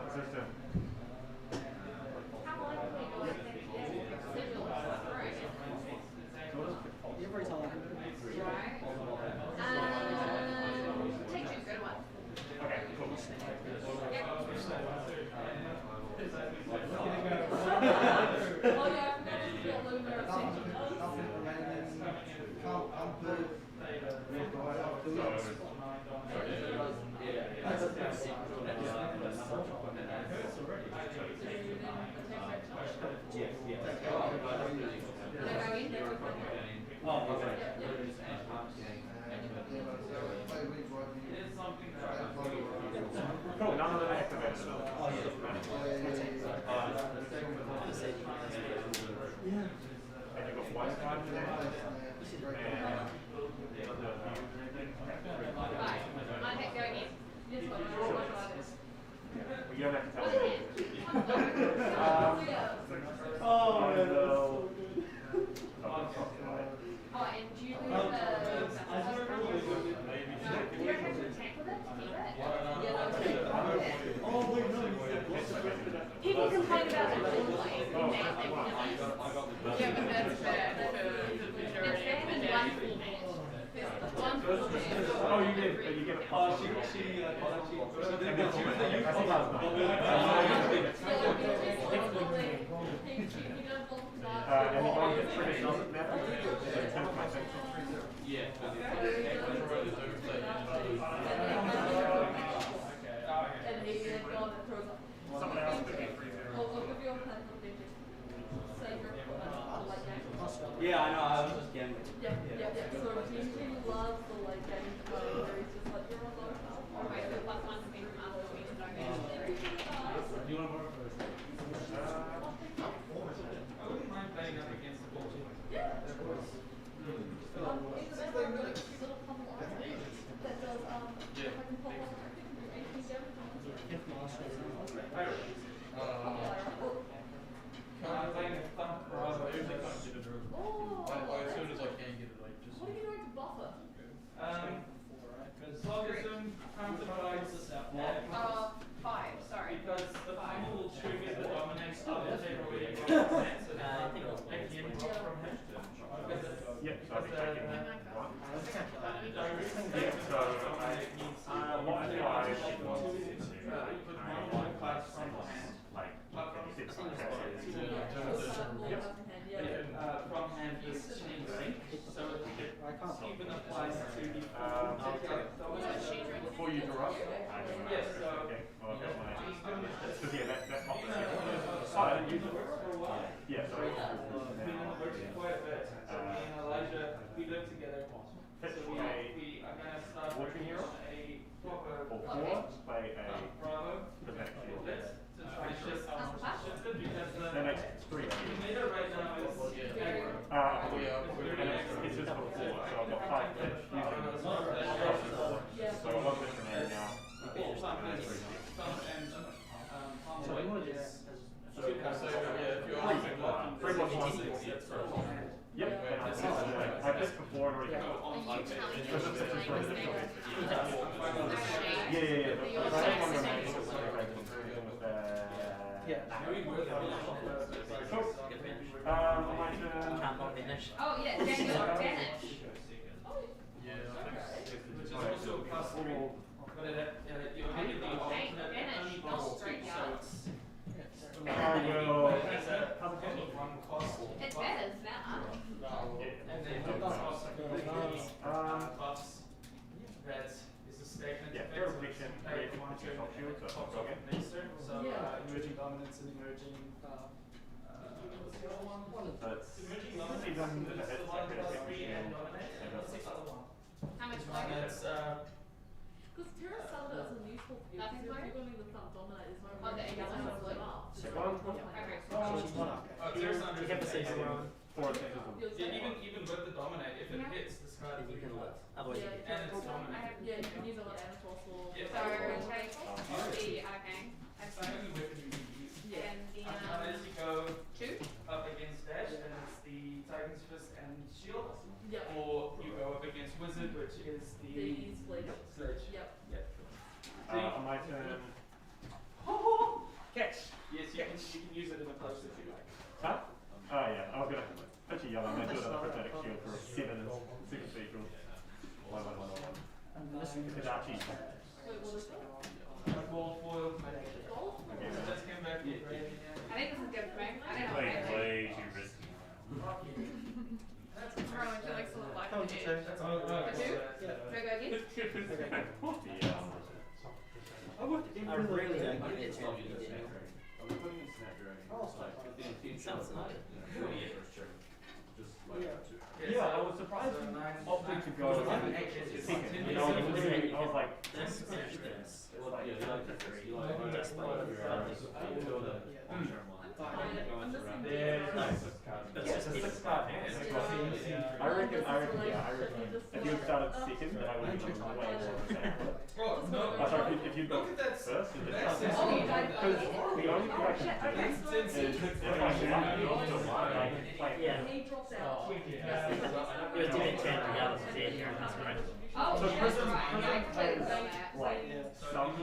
Resistant. How likely do I think it is to sigil through? Every time. Right? Take two, go to one. Okay, cool. Oh yeah, I've managed to get Lunar attention. Nothing remaining. Can't unput. Cool, none of them activated. And you've got one card in there. I hit go again. Yes, but I don't know what it is. Well, you don't have to tell What's me. it? Oh, man, that's Oh, and do you leave the... You don't have to attack with it? People complain about it normally. Yeah, but that's bad for majority of the day. One format. Oh, you get, but you get a plus. Anyone gets triggered doesn't matter. So in terms of my section. And he had gone and throws up. Someone else could be 3-0. I'll give you a plan for the save your light game. Yeah, I know, I was just gambling. Yeah. So Team loves the light game where he's just like, you're on low health. Wait, the plus one can be from other means and Do you want to borrow first? I wouldn't mind playing up against the ball. Yeah. It's a better like, little pummel armor that does, if I can pull one, I think I can do 18 damage on it. If monsters. Playing a thump rather Oh. as soon as I can get it, like just. What are you doing to buffer? Slogism, counterfights, 5, sorry. because the pummel will trigger the dominate of the table where you go from that, so I think that's again from him. Yep, so I'll be taking one. Yeah, So what do I want to put one class from hand. like six From hand is chain link, so I can't. it even applies to the before you draw up. Yes, so Okay, well I've got my because yeah, that's not the same. Oh, I didn't use it. Yeah, so we worked quite a bit. So me and Elijah, we live together. So we are gonna start Working hero? a proper or four, play a Bravo protect shield. Blitz to try and shift it because That the makes three. meta right now is And it's just for four, so I've got 5 pitch using this. So I've got this remaining now. Yep, and I've just before and already got Yeah. Cool. On my turn. Can't not finish. Oh, yeah, Daniel, vanish. Which is also a plus 3. But you immediately Hey, alternate vanish, only not double straight so out. it's I will. has a total of 1 cost. It matters now. And then you cross buffs. That is a statement. Yeah, effect, fair so it's prediction, paid create one a turn top shield, so top I'll go again. next turn. So Yeah. emerging dominance and emerging. What's the other one? But Emerging even dominance. if It's it's the one like plus a 3 shield, and dominate. and What's that's the other one? How much One longer? that's Because Terra Salada isn't useful for you. Nothing Because if more? you're going to the thumb dominate, there's no Oh, the reason yellow to and split blue. up. So go on. Okay, so Terra's under You have the season on. Four things. Yeah, even with the dominate, if it hits, discard Then you can 3 live. cards. Otherwise, you Yeah, get And it's dominate. Yeah, you can use it like Anatos or... Yeah. So take the arcane. It's the only weapon you can use. Yeah. And the Unless you go 2. up against Dash, and it's the Titan's Fist and Shield. Yep. Or you go up against Wizard, which is The sledge. Sledge. Yep. Yep. On my turn. it's not you that Snapdragon. We're putting in Snapdragon. It's like with the intention of like, first turn. Just like that too. Yeah, I was surprised you opted to go second. You know, I was like, This, finish this. Well, yeah, you like that. You like Just like your that. until the long-term one. yeah, it's nice. But It's it's a just 6 card hand. I reckon, if you had started second, then I would have been way more upset. Oh, no. Sorry, if you'd Look gone at that. first, you'd That's have because the only thing I can do is if I Yeah. He drops out. It was different turn to the others was there here in Armory. So Prism plays like some a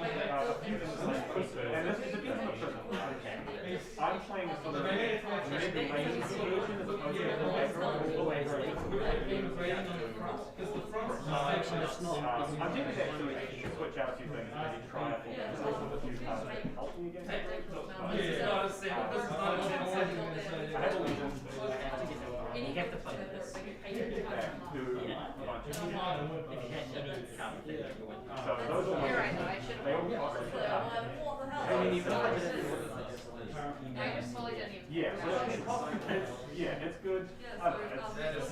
few things like Prism, and this is a bit of a Prism. I'm playing a sort of maybe main situation as opposed to the I'm thinking actually you should switch out a few things and maybe try a few cards that can help me against it. I have a Legion. You have to play this. Who If you had any card, then you win. so those are You're right, though, I should they all have. cost What the hell? I just slowly didn't even. yeah, so it's good. I don't know, it's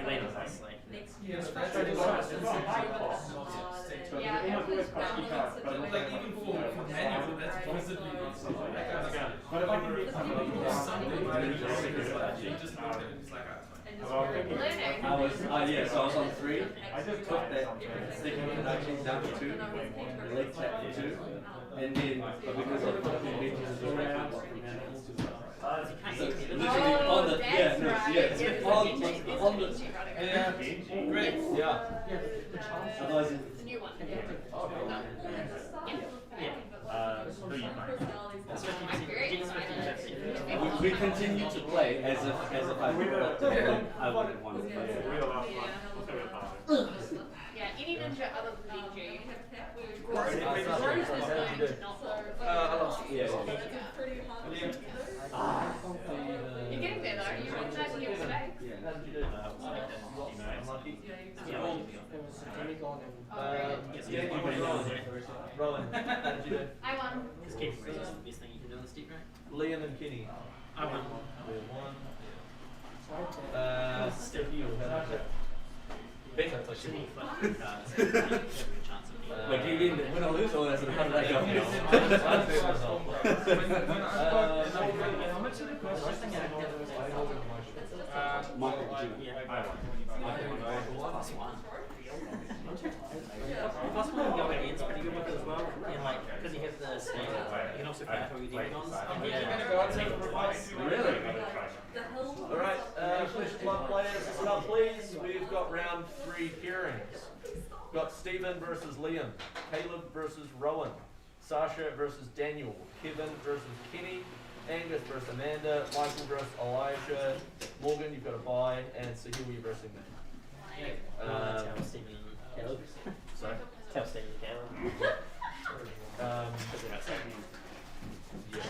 Later, that's like. it's frustrating. It's not high cost. So Yeah, it almost always costs you cards, but Like even for manual, that's possibly but if I can get something something like you just look at it, it's like Learning. I was, yeah, so I was on 3. I just Took that second production down to 2. The late chat to 2. And then, but because of the pages around, so literally on the, yeah, no, yeah, on the, Yeah. Great. Yeah. otherwise It's a new one. who you I'm very excited. we continue to play as if I would have won. we're the last one. Let's go with Armory. Yeah, any ninja other than DJ. I lost. Yeah. You're getting there though. You're recognizing your mistakes. How did you do? Unlucky. Yeah, you won. Rowan, how did you do? I won. Just keep it. That's the best thing you can do on the stick, right? Liam and Kenny. I won. Liam won. Steffi or Hannah? Better for sure. Shouldn't you flip the cards? You have a good chance of being. Wait, do you win or lose, or how did that go? how much did it cost? Michael, Yeah. I Plus one. Plus one go against pretty good with it as well. And like, because you have the state, you can also battle your demons. And yeah, take it twice. Really? Alright, Flesh Club players, listen up please. We've got round 3 pairings. We've got Stephen versus Liam, Caleb versus Rowan, Sasha versus Daniel, Kevin versus Kenny, Angus versus Amanda, Michael versus Elijah, Morgan you've got a bye, and Sahil you're versing me. Tell Stephen and Caleb. Sorry? Tell Stephen and Caleb. Because they're outside. yes.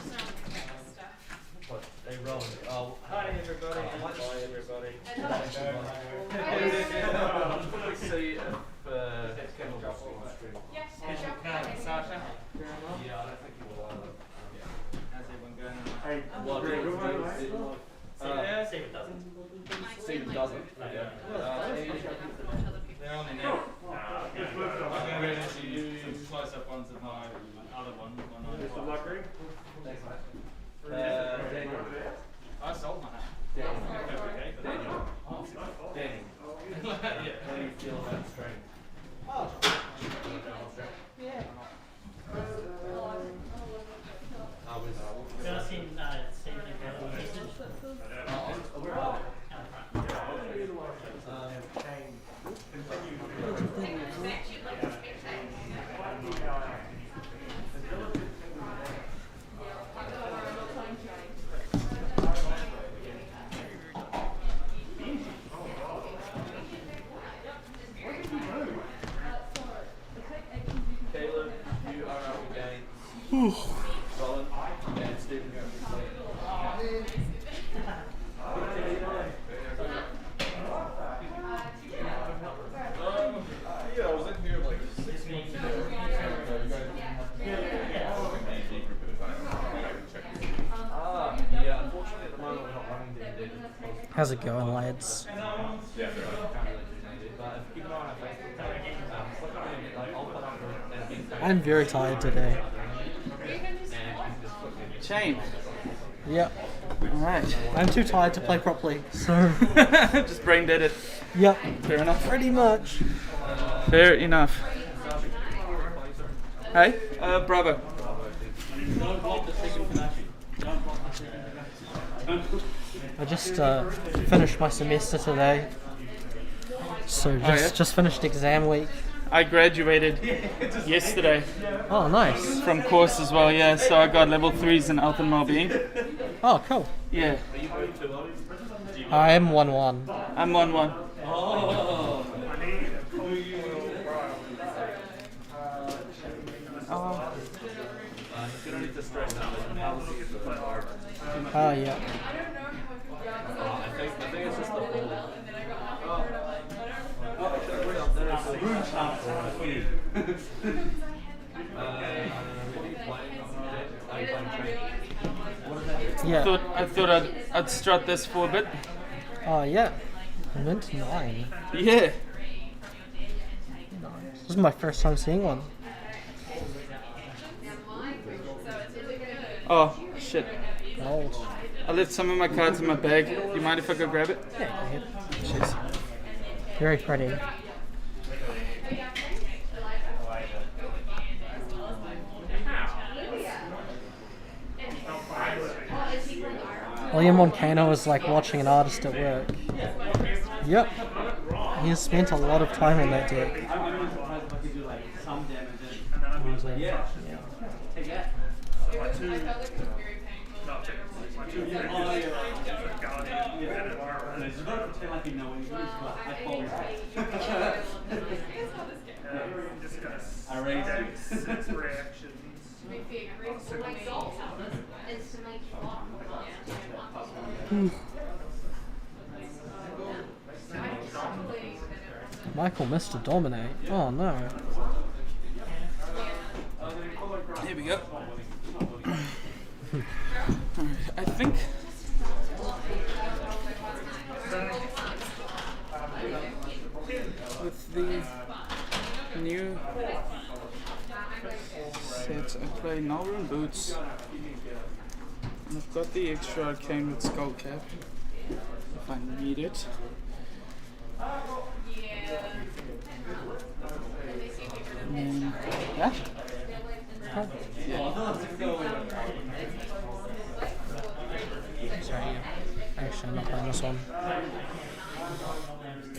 What? Hey Rowan. Oh, Hi everybody. Hi everybody. Hello. Let's quickly see if Campbell will on stream. Yes. Sasha. Yeah, I don't think he will either. How's everyone going? Hey, Well, good one, mate. Stephen doesn't. Stephen doesn't. Yeah. They're on the net. I'm going to do some close-up ones of my other one. Mr. Luckry. Thanks, mate. Daniel. I sold my hat. Daniel. Okay, but Daniel. Daniel. yeah. How do you feel about stream? I was. You want to see Stephen and Caleb message? Where are they? Caleb, you are up against Roland and Stephen. Yeah, I was in here like 6 months ago. Yeah. How's it going, lads? I'm very tired today. Shame. Yep. Alright. I'm too tired to play properly, so... Just brain dead it. Yep. Fair enough. Pretty much. Fair enough. Hey, bravo. I just finished my semester today. So just finished exam week. I graduated yesterday. Oh, nice. From course as well, yeah. So I got level 3s in health and well-being. Oh, cool. Yeah. I am 1-1. I'm 1-1. Oh. You don't need to straighten out the policy is quite hard. Oh, yeah. I think it's just the whole. There's a room chart for a queen. What are you playing? Are you playing trade? What is that? Yeah. I thought I'd strut this for a bit. Oh, yeah. Mint 9. Yeah. Nice. This is my first time seeing one. Oh, shit. Old. I left some of my cards in my bag. Do you mind if I go grab it? Yeah, go ahead. Cheers. Very pretty. William Moncano is like watching an artist at work. Yep. He has spent a lot of time on that deck. Yeah. My two I raised it. 6 reactions. Michael missed to dominate. Oh no. Here we go. I think with the new set I play Nullrune Boots and I've got the extra arcane with Skull Cap if I need it. And then, yeah? Sorry, actually I'm not playing this one.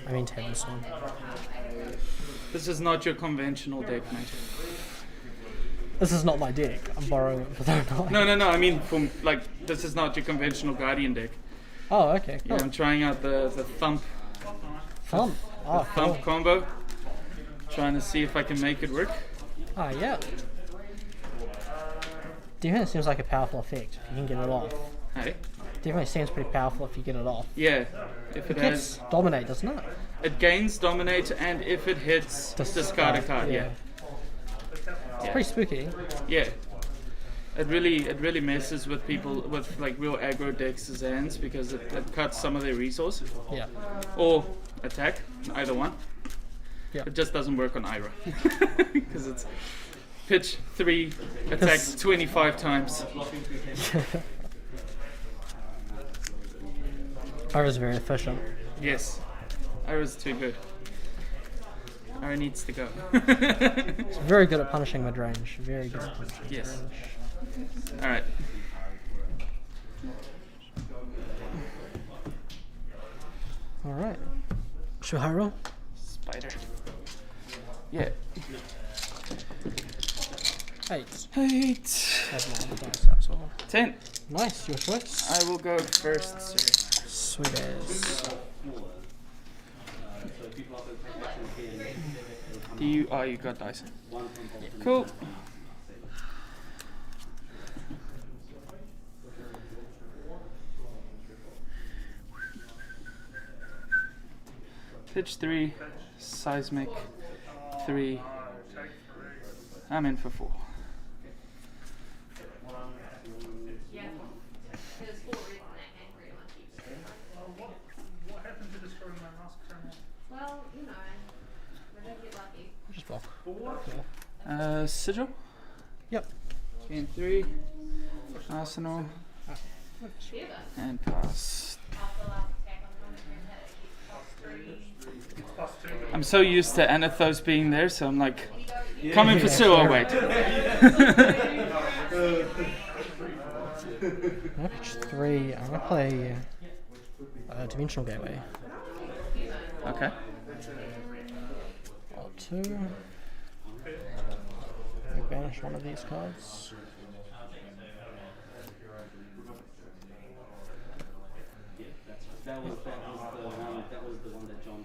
I mean to have this one. This is not your conventional deck, mate. This is not my deck. I'm borrowing it for their night. No. I mean, this is not your conventional Guardian deck. Oh, okay, cool. Yeah, I'm trying out the Thump. Thump? Oh, Thump cool. combo. Trying to see if I can make it work. Ah, yeah. Definitely seems like a powerful effect if you can get it off. Hey? Definitely seems pretty powerful if you get it off. Yeah. If it gets has dominate, doesn't it? It gains dominate, and if it hits, discard a card. Yeah. It's pretty spooky. Yeah. It really messes with people with like real aggro decks' hands because it cuts some of their resource. Yeah. Or attack, either one. Yeah. It just doesn't work on Ira because it's pitch 3, attack 25 times. Ira's very efficient. Yes, Ira's too good. Ira needs to go. It's very good at punishing mid-range. Very good at punishing Yes. mid-range. Alright. Alright. Shuhiro? Spider. Yeah. 8. 8. Have my other dice as well. 10. Nice, your choice. I will go first, sir. Sweet as. Do you? Oh, you got dice. Cool. Pitch 3, seismic 3. I'm in for 4. Sigil. Yep. Gain 3. Arsenal. And pass. I'm so used to Anathos being there, so I'm like, coming for Sue, oh wait. Pitch 3. I'm gonna play Dimensional Gateway. Okay. Draw 2. Banish one of these cards. That was the one that John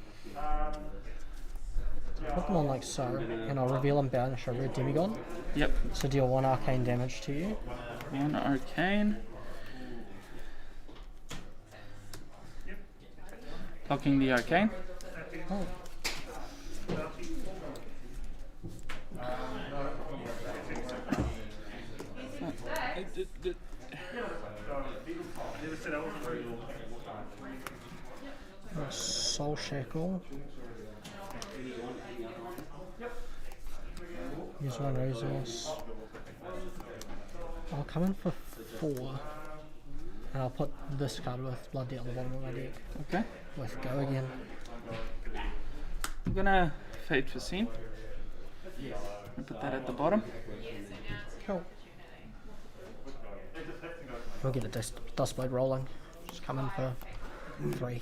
Put them on like so, and I'll reveal and banish a red demigod. Yep. So deal 1 arcane damage to you. 1 arcane. Blocking the arcane. Oh. Soul Shackle. Use 1 resource. I'll come in for 4. And I'll put this card with Blood Debt on the bottom of my deck. Okay. With Go Again. I'm gonna Fate for Scene. I'll put that at the bottom. Cool. We'll get a dust blade rolling. Just come in for 3.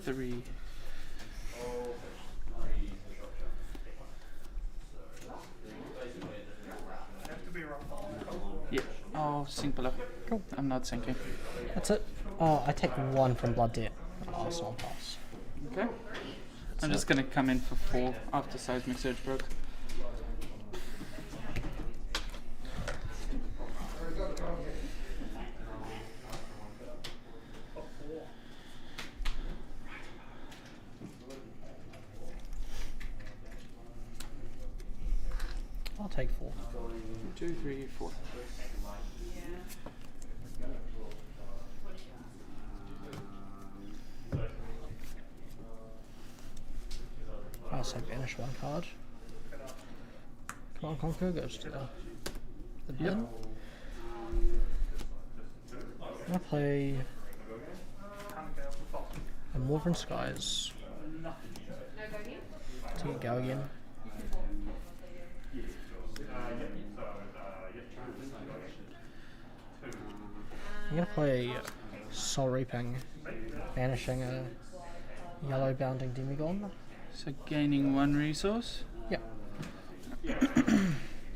3. Yeah, I'll sink below. Cool. I'm not sinking. That's it. I take 1 from Blood Debt. Arsenal pass. Okay. I'm just gonna come in for 4 after Seismic Surge broke. I'll take 4. 2, 3, 4. I'll say banish 1 card. Come on, Conquer goes to the bin. I'll play a Morven Skies to get Go Again. I'm gonna play Soul Reaping, banishing a yellow bounding demigod. So gaining 1 resource. Yep.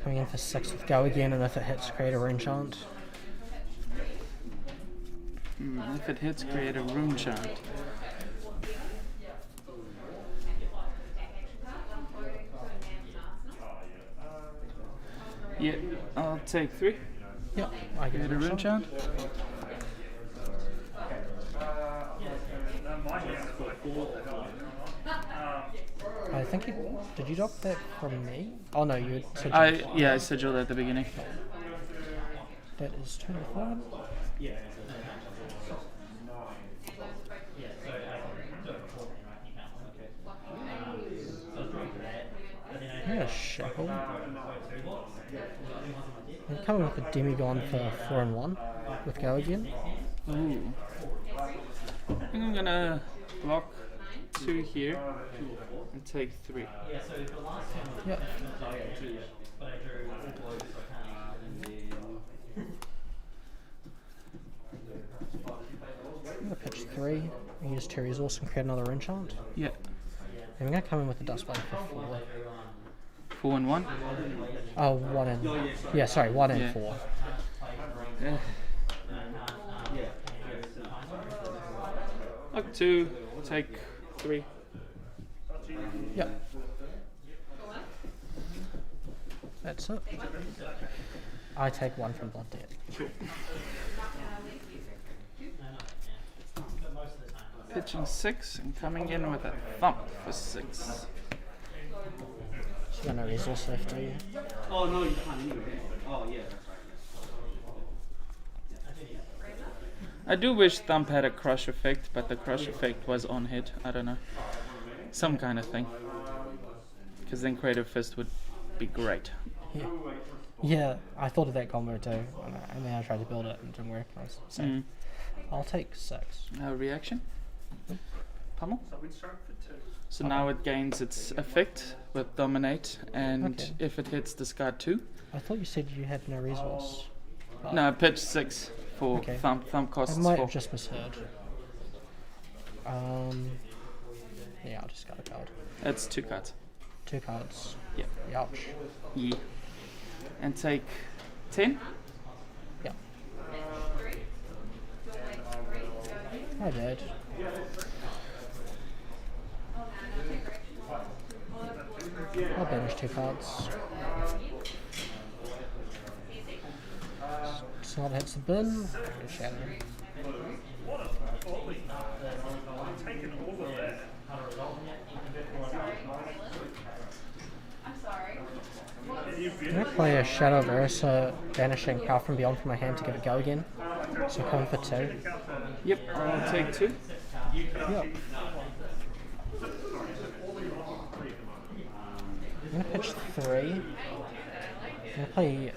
Coming in for 6 with Go Again, and if it hits, create a enchant. If it hits, create a rune chant. Yeah, I'll take 3. Yep, I get Create a rune chant. I think you did. You drop that from me? Oh no, you said. I sigiled at the beginning. That is 25. Yeah, shackle. I'm coming with a demigod for 4 and 1 with Go Again. Ooh. I think I'm gonna block 2 here and take 3. Yep. I'm gonna pitch 3 and use 2 resource and create another enchant. Yeah. And I'm gonna come in with a dust blade for 4. 4 and 1? Oh, 1 and... Yeah, sorry, 1 and 4. Yeah. Block 2, take 3. Yep. That's it. I take 1 from Blood Debt. Pitching 6 and coming in with a thump for 6. You got no resource left, do you? Oh no, you can't anyway. Oh yeah, that's right. I do wish Thump had a crush effect, but the crush effect was on hit. I don't know. Some kind of thing. Because then Creative Fist would be great. Yeah. Yeah, I thought of that combo too, and then I tried to build it and it didn't work. I was safe. I'll take 6. Reaction. Pummel. So we'd start for 2. So now it gains its effect with dominate, and Okay. if it hits, discard 2. I thought you said you had no resource. No, pitch 6 for Okay. thumb costs I might 4. have just misheard. Yeah, I'll just got a card. That's 2 cards. 2 cards. Yeah. Ouch. Yeah. And take 10. Yeah. I did. I'll banish 2 cards. Slot hits the bin. Shadow. I'm taking all of that. I'm going to play a Shadow of Ursa, banishing Power from Beyond from my hand to give it go again. So come for 2. Yep, I'll take 2. Yep. I'm going to pitch 3. I'm going to play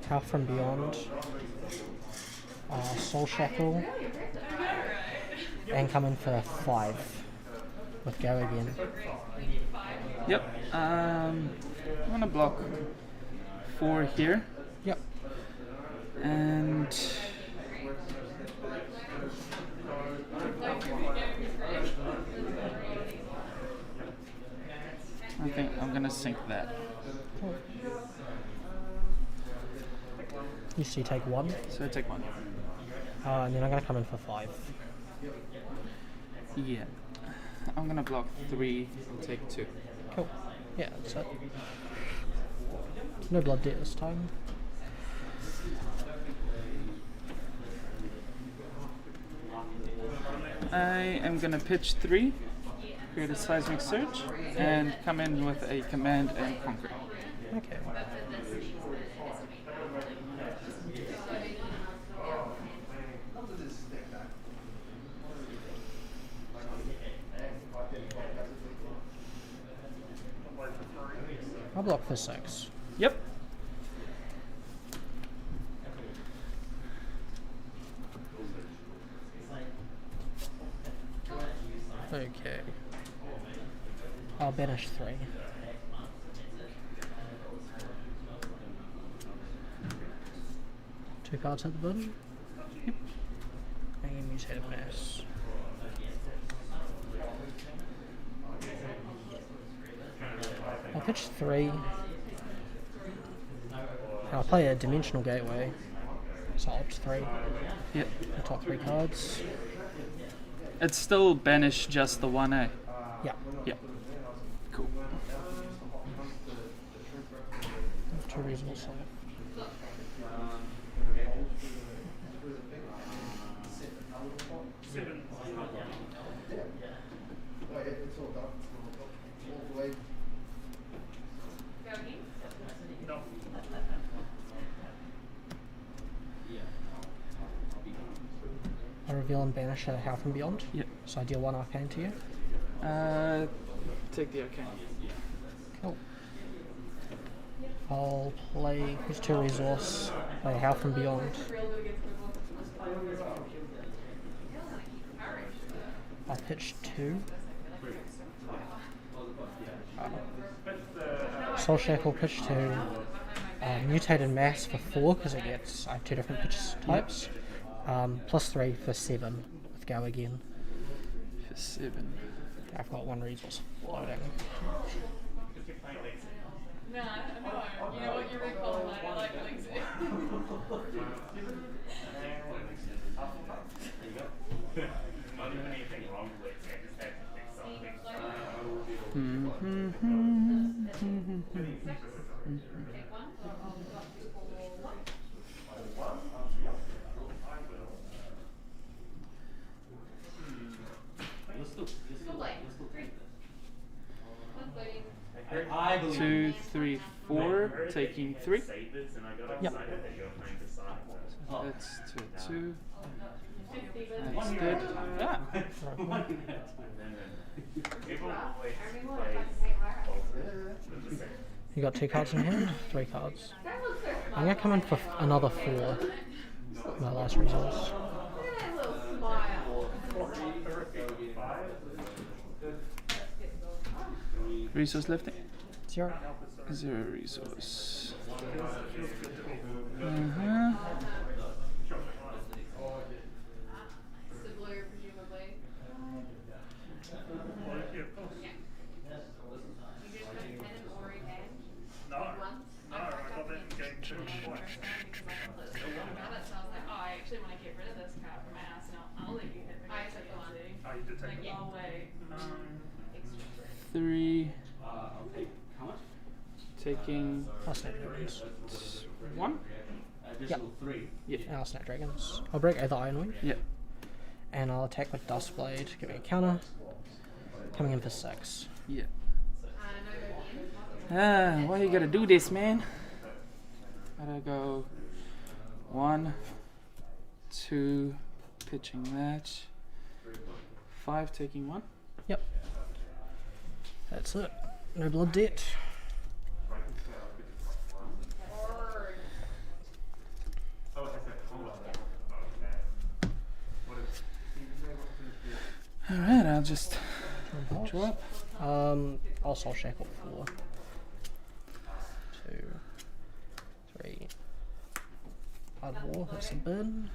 Power from Beyond, Soul Shackle, and come in for 5 with go again. Yep. I'm gonna block 4 here. Yep. And I think I'm gonna sink that. You see, take 1. So I take 1. And then I'm going to come in for 5. Yeah. I'm gonna block 3 and take 2. Cool. Yeah, that's it. No blood debt this time. I am gonna pitch 3, create a seismic surge, and come in with a command and conquer. Okay. I'll block for 6. Yep. Okay. I'll banish 3. Two cards at the bottom. Yep. And use Head of Mass. I'll pitch 3. I'll play a Dimensional Gateway. So I'll opt 3. Yep. The top 3 cards. It's still banish just the 1A. Yeah. Yep. Cool. 2 reasons left. I reveal and banish a How From Beyond. Yep. So I deal 1 arcane to you. Take the arcane. Cool. I'll play who's 2 resource, play How From Beyond. I'll pitch 2. Soul Shackle, pitch 2. Mutated Mass for 4 because it gets, I have 2 different pitch types. Plus 3 for 7 with go again. For 7. I've got 1 resource loading. No, I know. You know what? You're really qualified. I like Blitz. Not even anything wrong with it, I just had to fix something. I believe 2, 3, 4. Taking 3. Yep. That's 2, 2. That's good. Ah. You got 2 cards in hand? 3 cards. I'm gonna come in for another 4. My last resource. Resource lifting? 0. 0 resource. Three. Taking I'll Snapdragons. 1. Additional 3. Yeah. And I'll Snapdragons. I'll break either Iron Wing. Yeah. And I'll attack with Dust Blade, giving a counter. Coming in for 6. Yeah. Why you gotta do this, man? Gotta go 1, 2, pitching that. 5, taking 1. Yep. That's it. No blood debt. Alright, I'll just drop. I'll Soul Shackle 4. 2, 3. Hard War, that's a bin.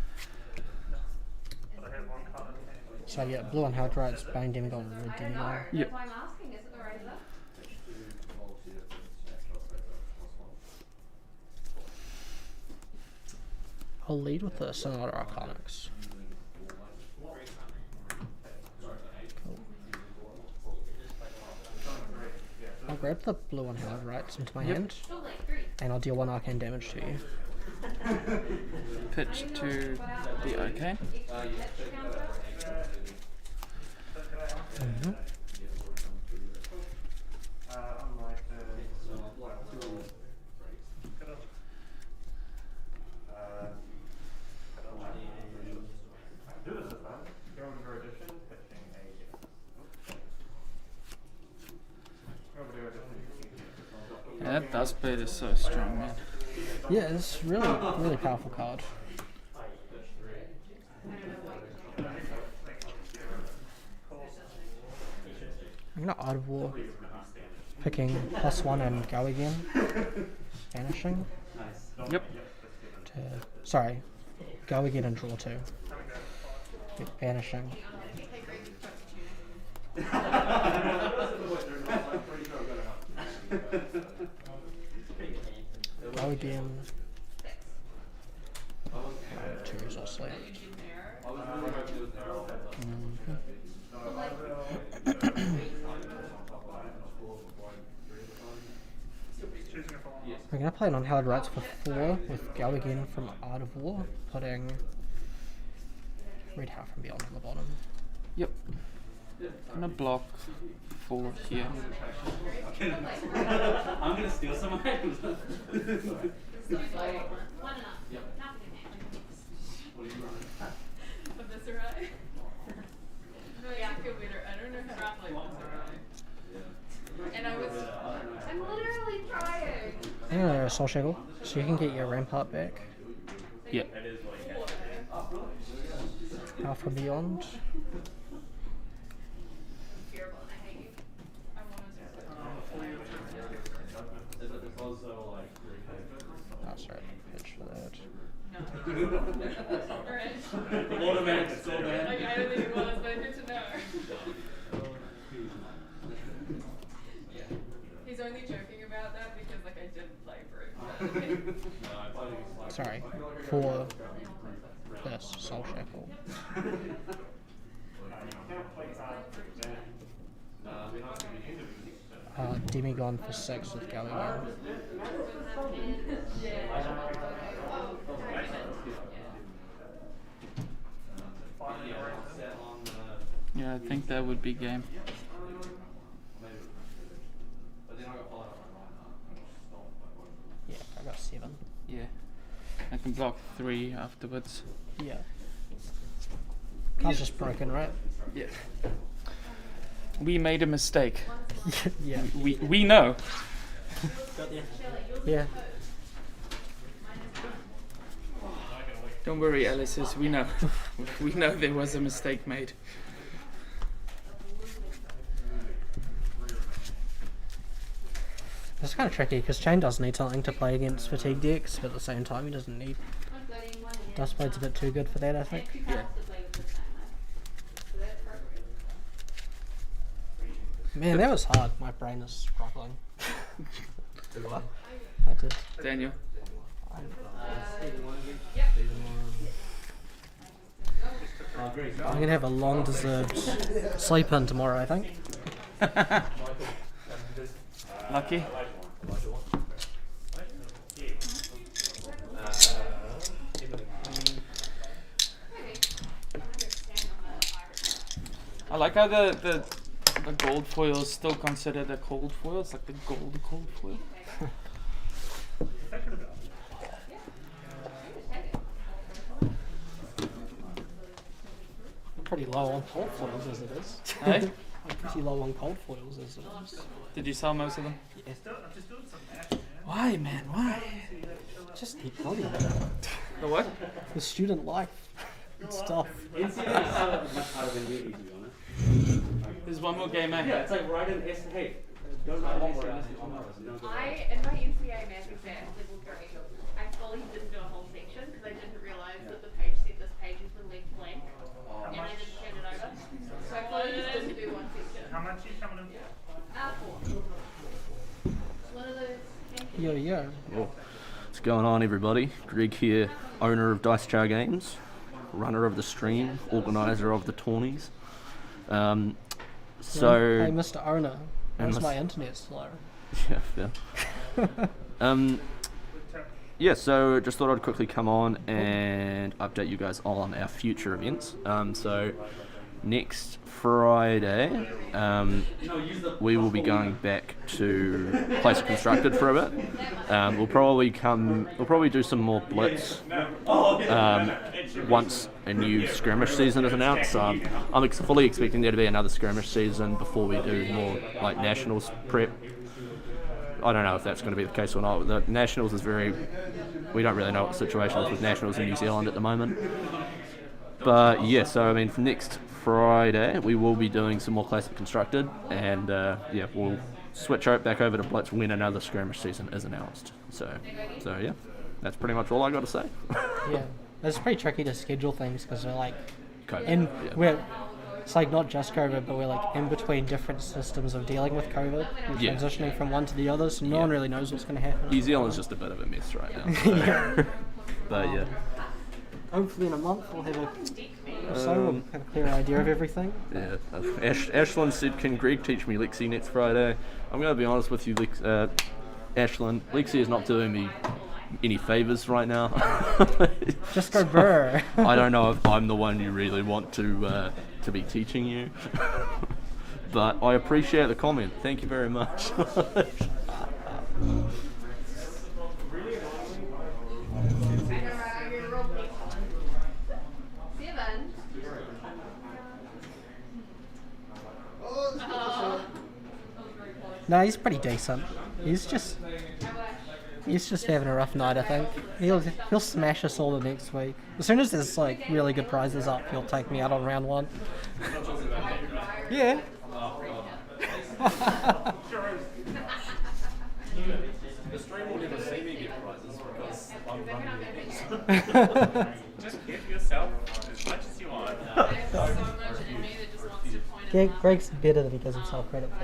So yeah, blue on hard rights, Bane Demigod, and red Demigod. Yep. I'm asking, is it the razor? I'll lead with the Sonata Arcanics. Cool. I'll grab the blue on hard rights into my hand, and I'll deal 1 arcane damage to you. Pitch to the OK. Mm-hmm. Yeah, that Dust Blade is so strong, man. Yeah, it's really powerful card. I'm gonna Art of War, picking +1 and go again, vanishing. Yep. Sorry, go again and draw 2. Vanishing. Go again. 2 resource left. We're going to play non-held rights for 4 with Go Again from Art of War, putting Red Heart from Beyond on the bottom. Yep. Gonna block 4 here. I'm gonna steal some items. I'm literally trying. I'm going to Soul Shackle, so you can get your Rampart back. Yep. Heart from Beyond. That's right, pitch for that. Automatic score, man. Like, I don't think it was, but good to know. He's only joking about that because, like, I didn't play for it. Sorry, for this Soul Shackle. Demigod for 6 with Go Again. Yeah, I think that would be game. Yeah, I got 7. Yeah. I can block 3 afterwards. Yeah. Card's just broken, right? Yeah. We made a mistake. Yeah. We know. Yeah. Don't worry, Alice. We know. We know there was a mistake made. It's kind of tricky because Chain does need something to play against fatigue decks, but at the same time he doesn't need. Dustblade's a bit too good for that, I think. Yeah. Man, that was hard. My brain is struggling. I did. Daniel. I'm gonna have a long deserved sleep in tomorrow, I think. Lucky. I like how the gold foil is still considered a cold foil. It's like the gold foil. Pretty low on cold foils as it is. Hey? I'm pretty low on cold foils as it is. Did you sell most of them? Yeah. Why, man? Why? Just keep money. The what? The student life. and stuff. NCAA is much harder than really, to be honest. There's one more game, eh? Yeah, it's like write an essay. Hey, don't write an essay unless it's tomorrow. In my NCAA math exam, level 3, I fully didn't do a whole section because I didn't realize that the page said this page has been left blank, and I didn't turn it over. So I fully just didn't do one section. How much are you coming in for? 4. One of those. Yo, yo. Oh, what's going on, everybody? Greg here, owner of Dice Jar Games, runner of the stream, organizer of the tourneys. Hey, Mr. Owner, where's my internet slow? Yeah, so just thought I'd quickly come on and update you guys on our future events. So next Friday, we will be going back to Place Constructed for a bit. We'll probably do some more Blitz once a new skirmish season is announced. So I'm fully expecting there to be another skirmish season before we do more like Nationals prep. I don't know if that's going to be the case or not. The Nationals is we don't really know what the situation is with Nationals in New Zealand at the moment. But yeah, so I mean, for next Friday we will be doing some more Classic Constructed, and we'll switch back over to Blitz when another skirmish season is announced. So yeah, that's pretty much all I got to say. Yeah, it's pretty tricky to schedule things because we're like, COVID, it's like not just COVID, but we're like in between different systems of dealing with COVID and transitioning from one to the other, so no one really knows what's going to happen. New Zealand's just a bit of a mess right now. Yeah. But yeah. Hopefully in a month we'll have we'll have a clear idea of everything. Yeah. Ashlyn said, "Can Greg teach me Lexi next Friday?" I'm going to be honest with you, Ashlyn. Lexi is not doing me any favours right now. Just go burr. I don't know if I'm the one you really want to be teaching you, but I appreciate the comment. Thank you very much. No, he's pretty decent. He's just having a rough night, I think. He'll smash us all the next week. As soon as there's like really good prizes up, he'll take me out on round 1. Yeah. The stream will never see me get prizes because I'm running the games. Just give yourself as much as you want. Greg's better than he gives himself credit for.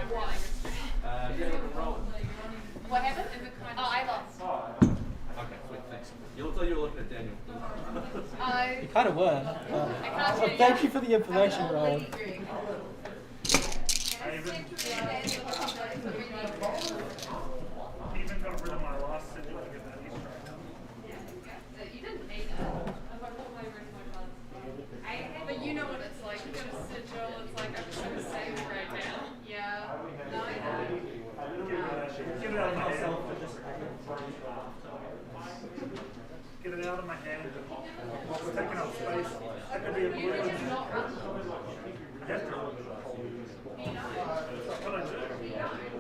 What happened? I lost. Okay, sweet, thanks. You look like you were looking at Daniel. You kind of were. Thank you for the information, Rowan. Even got rid of my last sigil to get that extra. You didn't need it. But you know what it's like. You got a sigil, it's like I'm just going to save right now. Yeah. No, I know. Get it out of my hand. Get it out of my hand. It's taking up space. That could be a blue. I have to. What I do.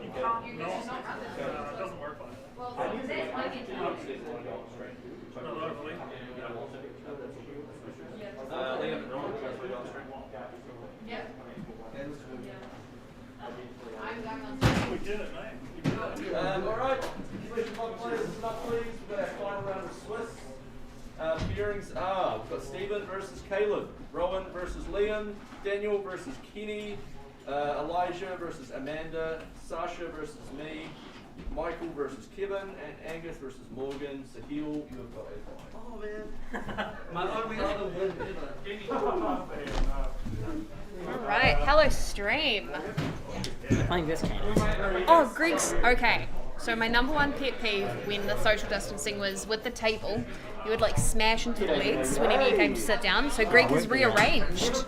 You can't not. It doesn't work. Liam, transfer downstream. Alright, players, not pleased. We've got our final round of Swiss. Pairings are, we've got Stephen versus Caleb, Rowan versus Liam, Daniel versus Kenny, Elijah versus Amanda, Sasha versus me, Michael versus Kevin, and Angus versus Morgan. Sahil, you have got a point. Oh man, my only other win ever. Alright, hello stream. You're playing this game. Oh, Greg's, okay. So my number one pet peeve when the social distancing was with the table, you would like smash into the legs whenever you came to sit down. So Greg has rearranged, so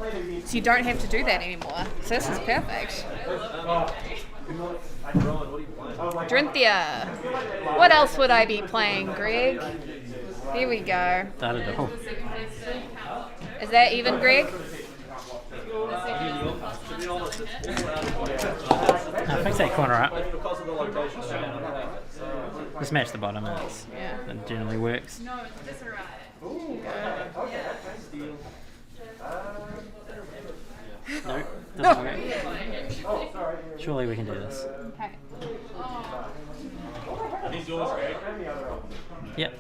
you don't have to do that anymore. So this is perfect. Drinthia. What else would I be playing, Greg? Here we go. Da-da-da. Is that even, Greg? Fix that corner up. Because of the location. Just match the bottom and it generally works. No, it's alright. No, doesn't work. Surely we can do this. Okay. Yep,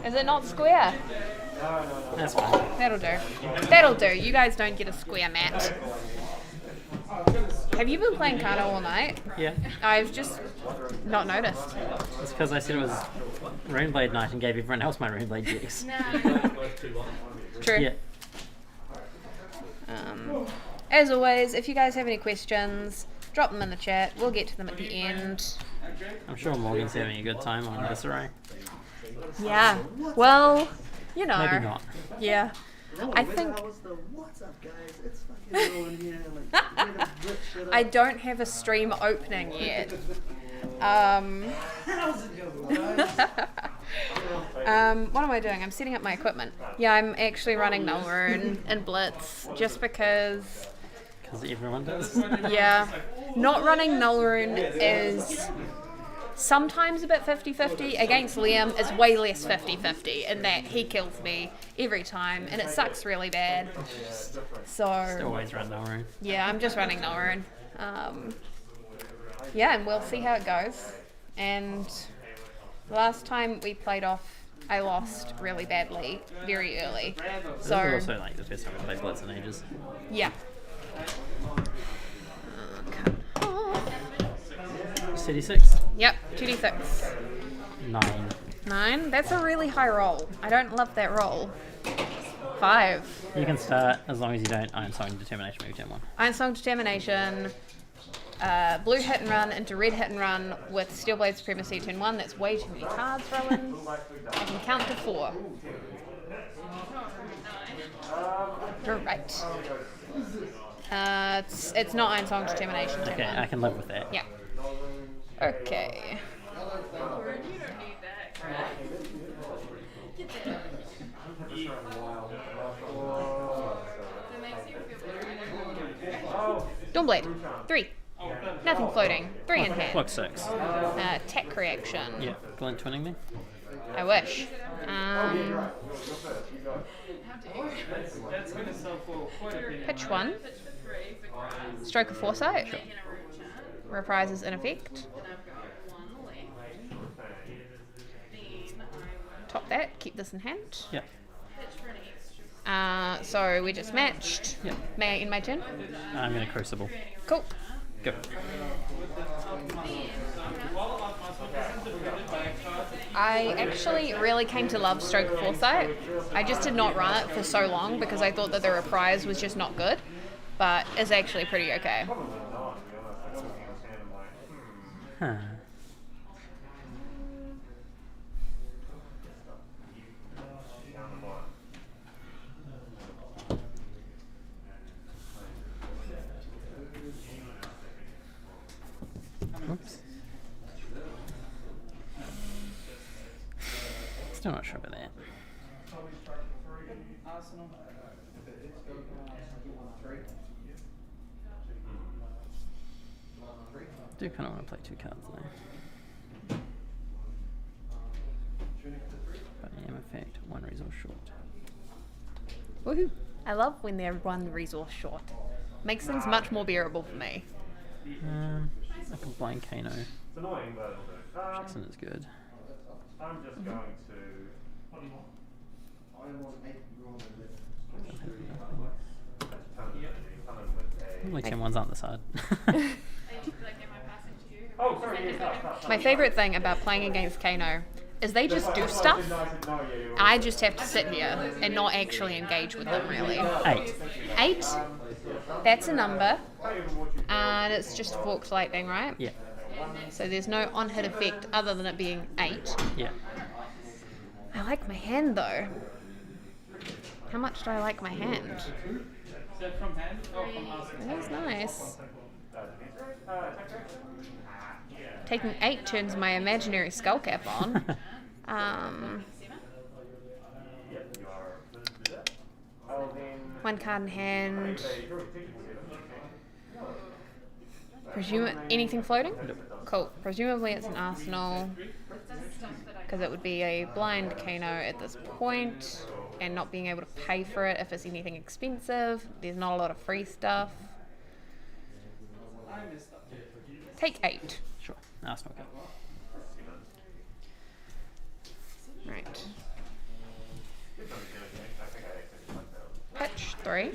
Is it not square? that's fine. That'll do. That'll do. You guys don't get a square mat. Have you been playing Kano all night? Yeah, I've just not noticed. it's because I said it was Runeblade night and gave everyone else my Runeblade decks. True. Yeah. As always, if you guys have any questions, drop them in the chat. We'll get to them at the end. I'm sure Morgan's having a good time on Disarray. Yeah. Well, you know. Maybe not. Yeah. I think What's up, guys? It's fucking Rowan here. Like, we're gonna rip shit up. I don't have a stream opening yet. How's it going, guys? What am I doing? I'm setting up my equipment. Yeah, I'm actually running Nullrune and Blitz just because. Because everyone does. Yeah. Not running Nullrune is sometimes a bit 50-50. Against Liam is way less 50-50 in that he kills me every time and it sucks really bad. Just So always run Nullrune. yeah, I'm just running Nullrune. Yeah, and we'll see how it goes. And last time we played off, I lost really badly, very early. This So is also like the first time we played Blitz in ages. yeah. City 6. Yep, 2d6. 9. 9. That's a really high roll. I don't love that roll. 5. You can start as long as you don't Iron Song Determination move turn 1. Iron Song Determination. Blue hit and run into red hit and run with Steel Blade Supremacy turn 1. That's way too many cards, Rowan. I can count to 4. Right. It's not Iron Song Determination turn Okay, 1. I can live with that. Yeah. Okay. Dawnblade. 3. Nothing floating. 3 in hand. Look 6. Tech reaction. Yeah, Glint twinning me. I wish. Pitch 1. Stroke of Foresight. Sure. Reprises in effect. Top that. Keep this in hand. Yeah. So we just matched. Yeah. May I end my turn? I'm going to Crucible. Cool. Go. I actually really came to love Stroke of Foresight. I just did not run it for so long because I thought that the reprise was just not good, but it's actually pretty okay. Huh. Oops. Still not sure about that. Do kind of want to play 2 cards though. But I am in fact 1 resource short. Woohoo! I love when they're 1 resource short. Makes things much more bearable for me. I can blind Kano. It's annoying, but Jackson is good. I'm just going to. What do you want? Only 10 ones on the side. Oh, sorry. Yeah, My favorite thing about playing against Kano is they just do stuff. I just have to sit here and not actually engage with them, really. 8. 8? That's a number. And it's just forked lightning, right? Yeah. So there's no on-hit effect other than it being 8. Yeah. I like my hand, though. How much do I like my hand? Is that from hand? Oh, from us. That's nice. Taking 8 turns my imaginary skull cap on. 1 card in hand. Anything floating? Cool. Presumably it's an arsenal. Because it would be a blind Kano at this point. And not being able to pay for it if it's anything expensive. There's not a lot of free stuff. Take 8. Sure. Arsenal go. Right. Pitch 3.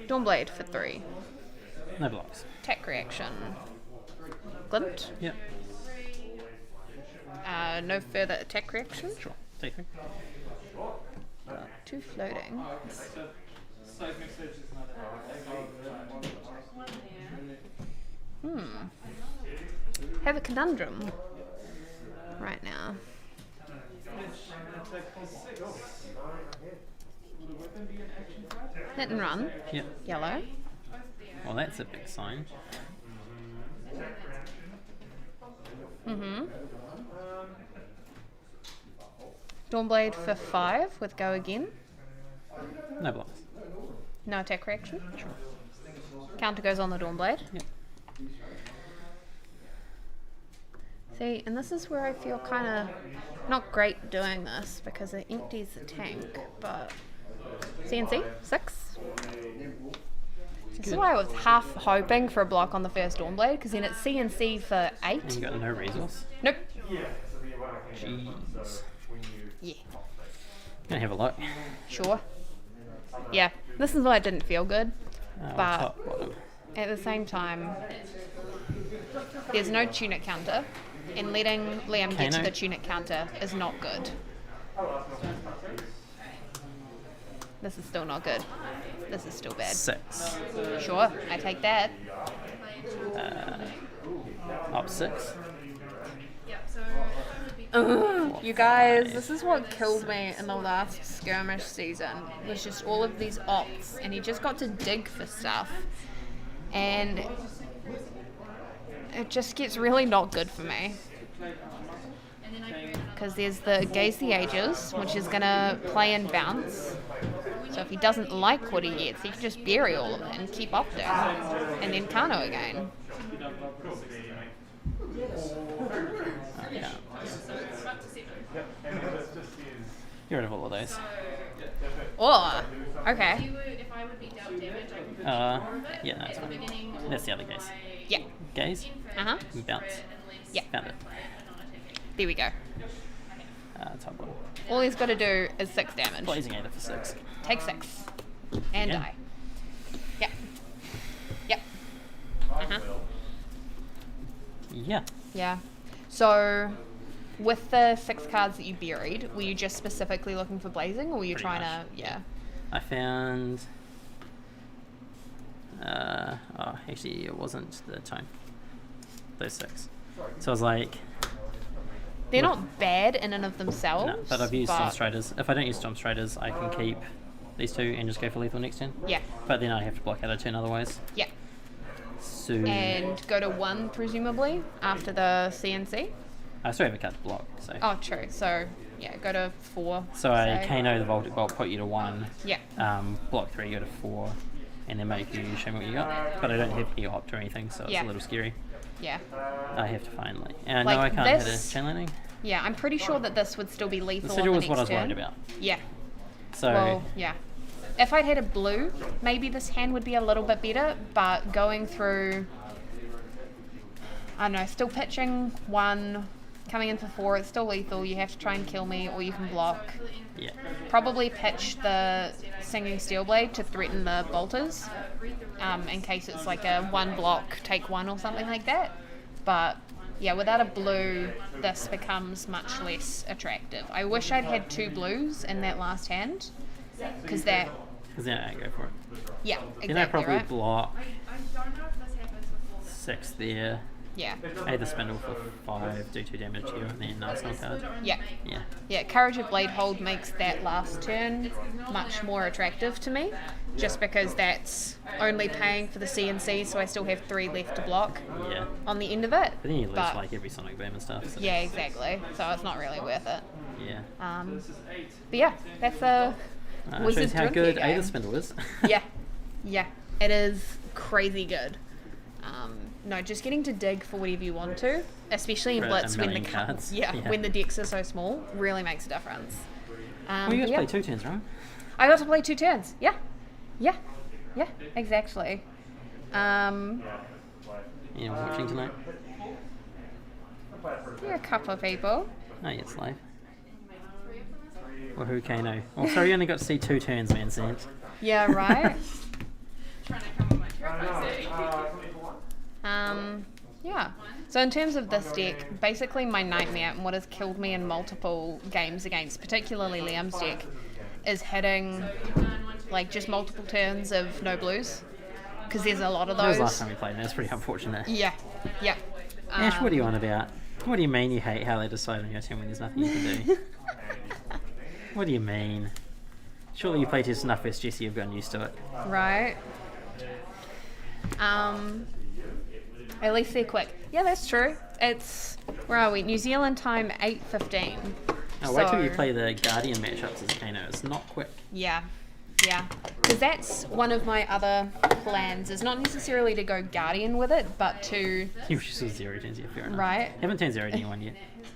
Dawnblade for 3. No blocks. Tech reaction. Glint. Yep. No further attack reaction. Sure. Take 3. 2 floating. Have a conundrum right now. Hit and run. Yep. Yellow. Well, that's a big sign. Dawnblade for 5 with go again. No blocks. No attack reaction. Sure. Counter goes on the Dawnblade. Yep. See, and this is where I feel kind of not great doing this because it empties the tank, but CNC 6. This is why I was half hoping for a block on the first Dawnblade because then it's CNC for 8. And you got no resource. Nope. Jeez. Yeah. Gonna have a look. Sure. Yeah, this is why it didn't feel good, but Top, bottom. at the same time, there's no tunic counter, and letting Liam get to Kano? the tunic counter is not good. This is still not good. This is still bad. 6. Sure, I take that. Up 6. You guys, this is what killed me in the last skirmish season. Was just all of these ops, and you just got to dig for stuff, and it just gets really not good for me. Because there's the Gaze the Ages, which is gonna play and bounce. So if he doesn't like what he gets, he can just bury all of it and keep opting, and then Kano again. Yeah. Get rid of all of those. Oh, okay. Yeah, no, it's fine. That's the other gaze. Yeah. Gaze. Uh-huh. Bounce. Yeah. Found it. There we go. Top one. All he's got to do is 6 damage. Blazing Aether for 6. Take 6. And Yeah. die. Yep. Yep. Uh-huh. Yeah. Yeah. So, with the 6 cards that you buried, were you just specifically looking for blazing, or were you Pretty trying much. to... Yeah. I found... actually it wasn't the tome. Those 6. So I was like... They're not bad in and of themselves. No, but I've used Storm Striders. If I don't use Storm Striders, I can keep these 2 and just go for lethal next turn. Yeah. But then I have to block out a turn otherwise. Yeah. So... And go to 1, presumably, after the CNC. I still have a card to block, so... Oh, true. So, yeah, go to 4. So I say. Kano the Voltic Bolt, put you to 1. Yeah. Block 3, go to 4. and then make you show me what you got. But I don't have any opt or anything, so it's Yeah. a little scary. Yeah. I have to find like. No, Like I can't hit this- a chain lightning. Yeah, I'm pretty sure that this would still be The lethal on sigil the was what I next was worried turn. about. Yeah. So Well, yeah. If I'd had a blue, maybe this hand would be a little bit better, but going through, I don't know, still pitching 1, coming in for 4, it's still lethal. You have to try and kill me, or you can block. yeah, Probably pitch the Singing Steel Blade to threaten the bolters, in case it's like a 1 block, take 1 or something like that. But yeah, without a blue, this becomes much less attractive. I wish I'd had 2 blues in that last hand, because that, because then I go for it. yeah, Then I exactly probably right. block 6 there. Yeah, Pay the spindle for 5, do 2 damage to you, and then Arsenal card. yeah. Yeah. Yeah, Courage of Blade Hold makes that last turn much more attractive to me, just because that's only paying for the CNC, so I still have 3 left to block Yeah. on the end of it. But then you lose But- like every Sonic Boom and stuff. So Yeah, exactly. So it's not really worth it. yeah. But yeah, that's a Shows Wizard how Drinky good game. Ada Spindle is. Yeah, yeah, it is crazy good. No, just getting to dig for whatever you want to, especially in For a Blitz when the million cards. yeah, Yeah. when the decks are so small, really makes a difference. Well, you but got to yeah. play 2 turns, right? I got to play 2 turns. Yeah, yeah, yeah, exactly. Yeah, watching tonight. There are a couple of people. Oh, yeah, Slave. Or who Kano. Oh, sorry, you only got to see 2 turns, man, sent. Yeah, right. Uh, Yeah. So in terms of this deck, basically my nightmare and what has killed me in multiple games against, particularly Liam's deck, is hitting like just multiple turns of no blues, because there's a lot of That was those. last time we played, and that's pretty unfortunate. Yeah. Yeah. Ash, what are you on about? What do you mean you hate how they decide on your turn when there's nothing you can do? What do you mean? Surely you playtest enough vs Jesse, you've gotten used to it. Right. At least they're quick. Yeah, that's true. It's, where are we? New Zealand time 8:15. Oh, wait till you play the Guardian matchups as Kano. It's not quick. Yeah, yeah. Because that's one of my other plans, is not necessarily to go Guardian with it, but to, You just saw 0 turns, yeah, fair enough. Right. Haven't turned 0 to anyone yet.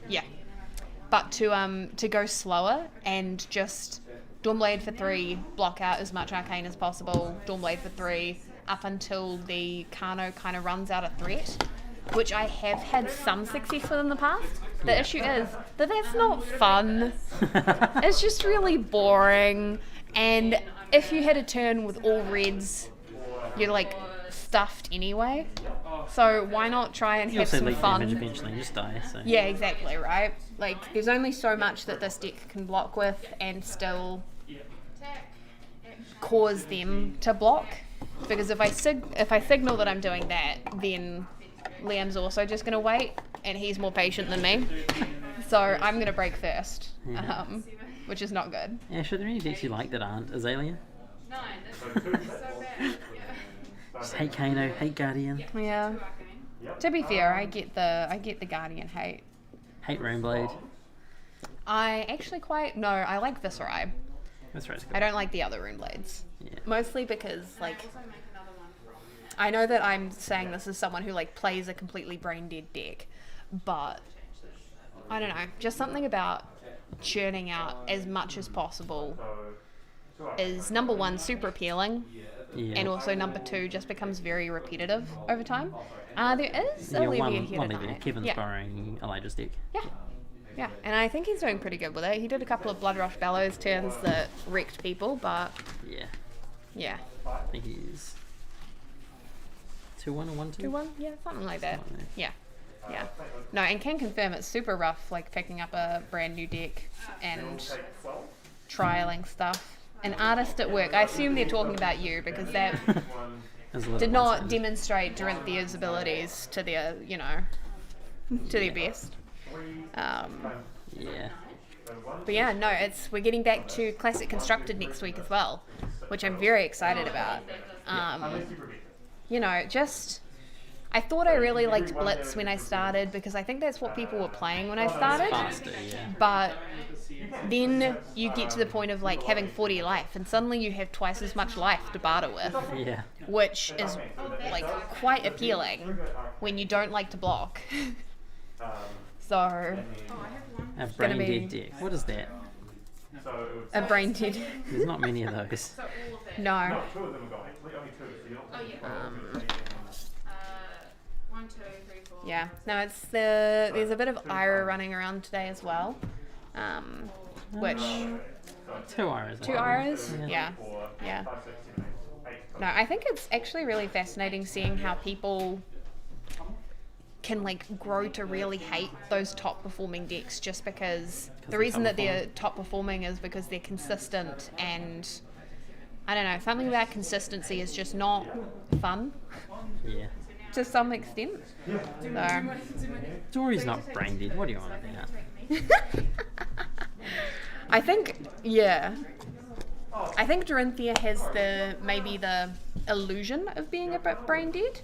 yeah, but to go slower and just Dawnblade for 3, block out as much Arcane as possible, Dawnblade for 3, up until the Kano kind of runs out of threat, which I have had some success with in the past. The issue is that that's not fun. It's just really boring, and if you had a turn with all reds, you're like stuffed anyway. So why not try and You have also some leak damage fun? eventually and just die, so... Yeah, exactly, right? Like, there's only so much that this deck can block with and still cause them to block. Because if I signal that I'm doing that, then Liam's also just going to wait, and he's more patient than me. So I'm going to break first, which is not good. Ash, are there any decks you like that aren't Azalea? No, Just hate Kano, hate Guardian, Yeah. To be fair, I get the Guardian hate. hate Rainblade. I actually I like Viscerai. That's right. I don't like the other Rune Blades. Yeah. Mostly because, like, I know that I'm saying this as someone who, like, plays a completely brain-dead deck, but, I don't know, just something about churning out as much as possible is, number 1, super appealing, Yeah. and also number 2, just becomes very repetitive over time. There is Olivia one here Olivia. tonight. Kevin's Yeah. borrowing Elijah's deck. Yeah. Yeah, and I think he's doing pretty good with it. He did a couple of Blood Rush Bellows turns that wrecked people, but Yeah. yeah. I think he's 2-1 or 1-2? 2-1? Yeah, something like that. Something like that. Yeah. Yeah. No, and can confirm it's super rough, like picking up a brand new deck and trialing stuff. An artist at work. I assume they're talking about you, because that There's a little did not one-sided. demonstrate Dorinthia's abilities to their, to their best. Yeah. But yeah, no, we're getting back to Classic Constructed next week as well, which I'm very excited about. I thought I really liked Blitz when I started, because I think that's what people were playing when I started. Faster, yeah. But then you get to the point of like having 40 life, and suddenly you have twice as much life to barter with, Yeah. which is like quite appealing when you don't like to block. So A gonna brain be- dead deck. What is that? a brain dead. There's not many of those. No. Two of them are gone. Actually, only two. So you don't. One, two, three, four. Yeah. No, there's a bit of Ira running around today as well. Which 2 hours. 2 hours? Yeah. Yeah. No, I think it's actually really fascinating seeing how people can like grow to really hate those top performing decks just because the reason that they're top performing is because they're consistent, and I don't know, something about consistency is just not fun Yeah. to some extent. So Dory's not brain dead. What do you want to I think, yeah. I think Dorinthia has maybe the illusion of being a bit brain dead.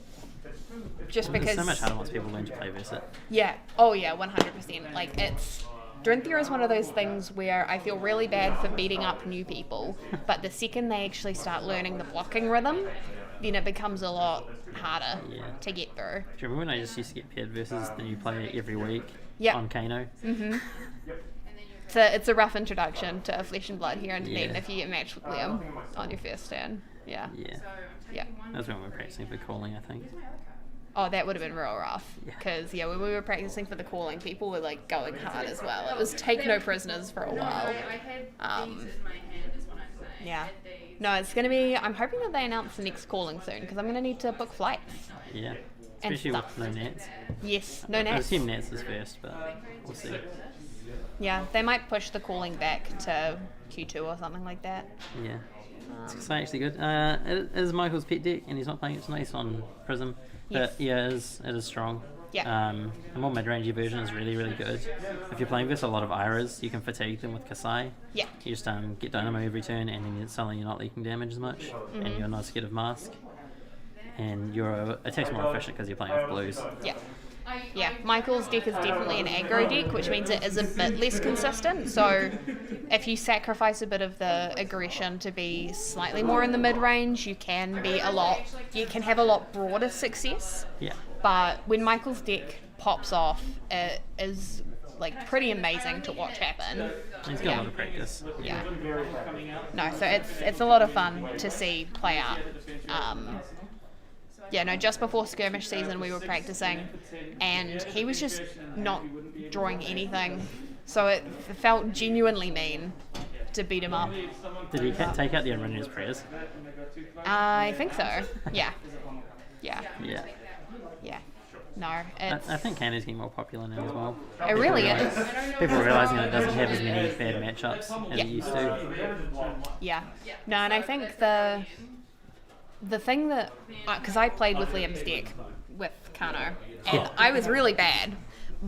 Just because. It's so much harder once people learn to play versus it. Yeah. Oh yeah, 100%. Like Dorinthia is one of those things where I feel really bad for beating up new people, but the second they actually start learning the blocking rhythm, then it becomes a lot harder to get through. Do you remember when I just used to get paired versus the new player every week on Kano? Mm-hmm. It's a rough introduction to Flesh and Blood here in Dunedin if you get matched with Liam on your first turn. Yeah. Yeah. Yeah. That was when we were practicing for calling, I think. Oh, that would have been real rough. Because, when we were practicing for the calling, people were, like, going hard as well. It was take no prisoners for a while. Yeah. No, it's going to be... I'm hoping that they announce the next calling soon, because I'm going to need to book flights. Yeah. And Especially stuff. with no Nats. Yes, no I Nats. assume Nats is first, but we'll see. Yeah, they might push the calling back to Q2 or something like that. Yeah. It's actually good. It is Michael's pet deck, and he's not playing it tonight on Prism. But yeah, it is strong. Yeah. The more mid-rangey version is really, really good. If you're playing with a lot of Iras, you can fatigue them with Kasai. Yeah. You just get Dynamo every turn, and then suddenly you're not leaking damage as much, and you're not scared of Mask. And your attack's more efficient because you're playing with blues. Yeah. Yeah, Michael's deck is definitely an aggro deck, which means it is a bit less consistent. So if you sacrifice a bit of the aggression to be slightly more in the mid-range, you can have a lot broader success. Yeah. But when Michael's deck pops off, it is like pretty amazing to watch happen. He's got a lot of practice. Yeah. No, so it's a lot of fun to see play out. Just before skirmish season we were practicing, and he was just not drawing anything. So it felt genuinely mean to beat him up. Did he take out the Unrenew's prayers? I think so. Yeah. Yeah. Yeah. Yeah. No, I think Kano's getting more popular now as well. It really is. People are realising that it doesn't have as many bad matchups as it used to. Yeah. No, and I think the thing that... Because I played with Liam's deck with Kano, and I was really bad,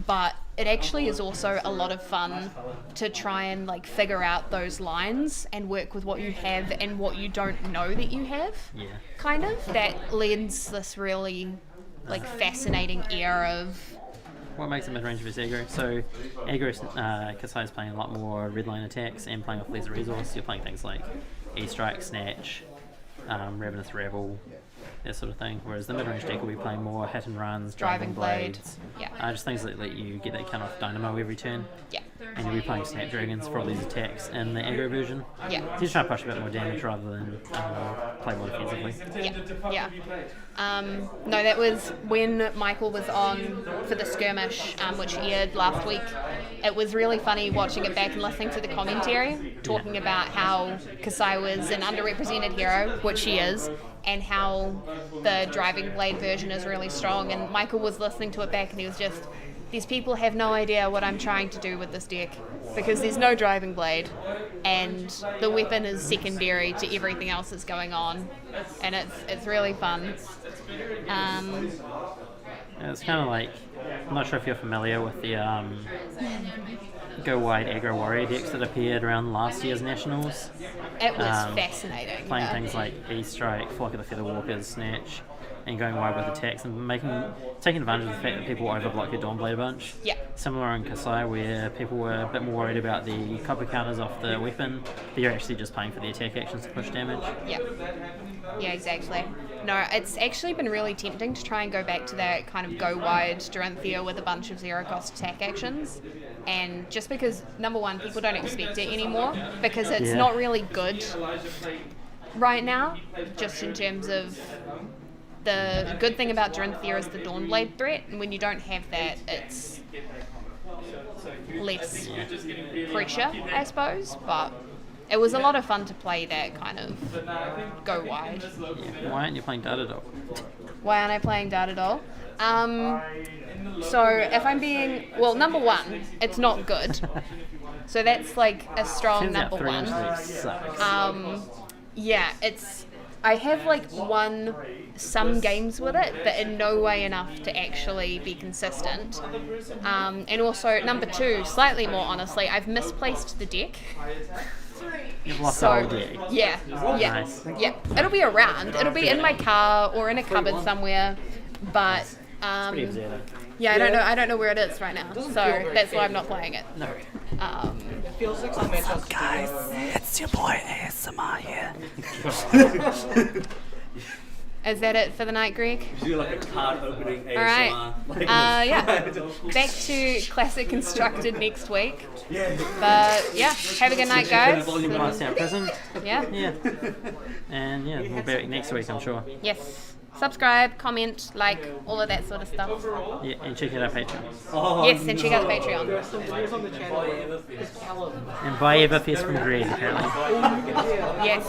but it actually is also a lot of fun to try and like figure out those lines and work with what you have and what you don't know that you have. Yeah. Kind of. That lends this really like fascinating air of... What makes it mid-range versus aggro? So aggro, Kasai's playing a lot more red line attacks and playing with less resource. You're playing things like E-Strike, Snatch, Ravenous Rebel, that sort of thing. Whereas the mid-range deck will be playing more hit and runs, driving blades. Yeah. Just things that let you get that kind of dynamo every turn. Yeah. And you'll be playing Snapdragons for all these attacks in the aggro version. Yeah. So you're trying to push a bit more damage rather than play more defensively. Yeah. No, that was when Michael was on for the skirmish, which aired last week. It was really funny watching it back and listening to the commentary, talking about how Kasai was an underrepresented hero, which he is, and how the driving blade version is really strong. And Michael was listening to it back and he was just, these people have no idea what I'm trying to do with this deck, because there's no driving blade and the weapon is secondary to everything else that's going on, and it's really fun. It's kind of like, I'm not sure if you're familiar with the Go Wide Aggro Warrior decks that appeared around last year's Nationals. It was fascinating. Playing things like E-Strike, Flock of the Featherwalkers, Snatch, and going wide with attacks and taking advantage of the fact that people overblock your Dawnblade a bunch. Yeah. Similar in Kasai, where people were a bit more worried about the copper counters off the weapon, but you're actually just playing for the attack actions to push damage. Yeah. Yeah, exactly. No, it's actually been really tempting to try and go back to that kind of go wide Dorinthia with a bunch of zero cost attack actions. And just because, number one, people don't expect it anymore because it's not really good right now, just in terms of the good thing about Dorinthia is the Dawnblade threat, and when you don't have that, it's less pressure, I suppose, but it was a lot of fun to play that kind of go wide. Yeah. Why aren't you playing Data Dog? Why aren't I playing Data Doll? So if I'm being, well, number one, it's not good. So that's like a strong Turns number out 3 one. inch sucks. Yeah, I have like won some games with it, but in no way enough to actually be consistent. And also, number two, slightly more honestly, I've misplaced the deck. You've lost the whole deck. Yeah, yeah, Nice. yeah. It'll be around. It'll be in my car or in a cupboard somewhere, but Pretty observant. yeah, I don't know where it is right now, so that's why I'm not playing it. No. What's up, Guys, it's your boy ASMR here. Is that it for the night, Greg? Do like a card opening ASMR. All right. Like, Yeah. Back to Classic Constructed next week. yeah. But yeah, have a good night, guys. Nice out prison. Yeah. Yeah. And yeah, we'll be back next week, I'm sure. Yes. Subscribe, comment, like, all of that sort of stuff. Yeah, and check out our Patreon. Oh, Yes, and check out the Patreon. And buy Everfest from Greg, apparently. Yes.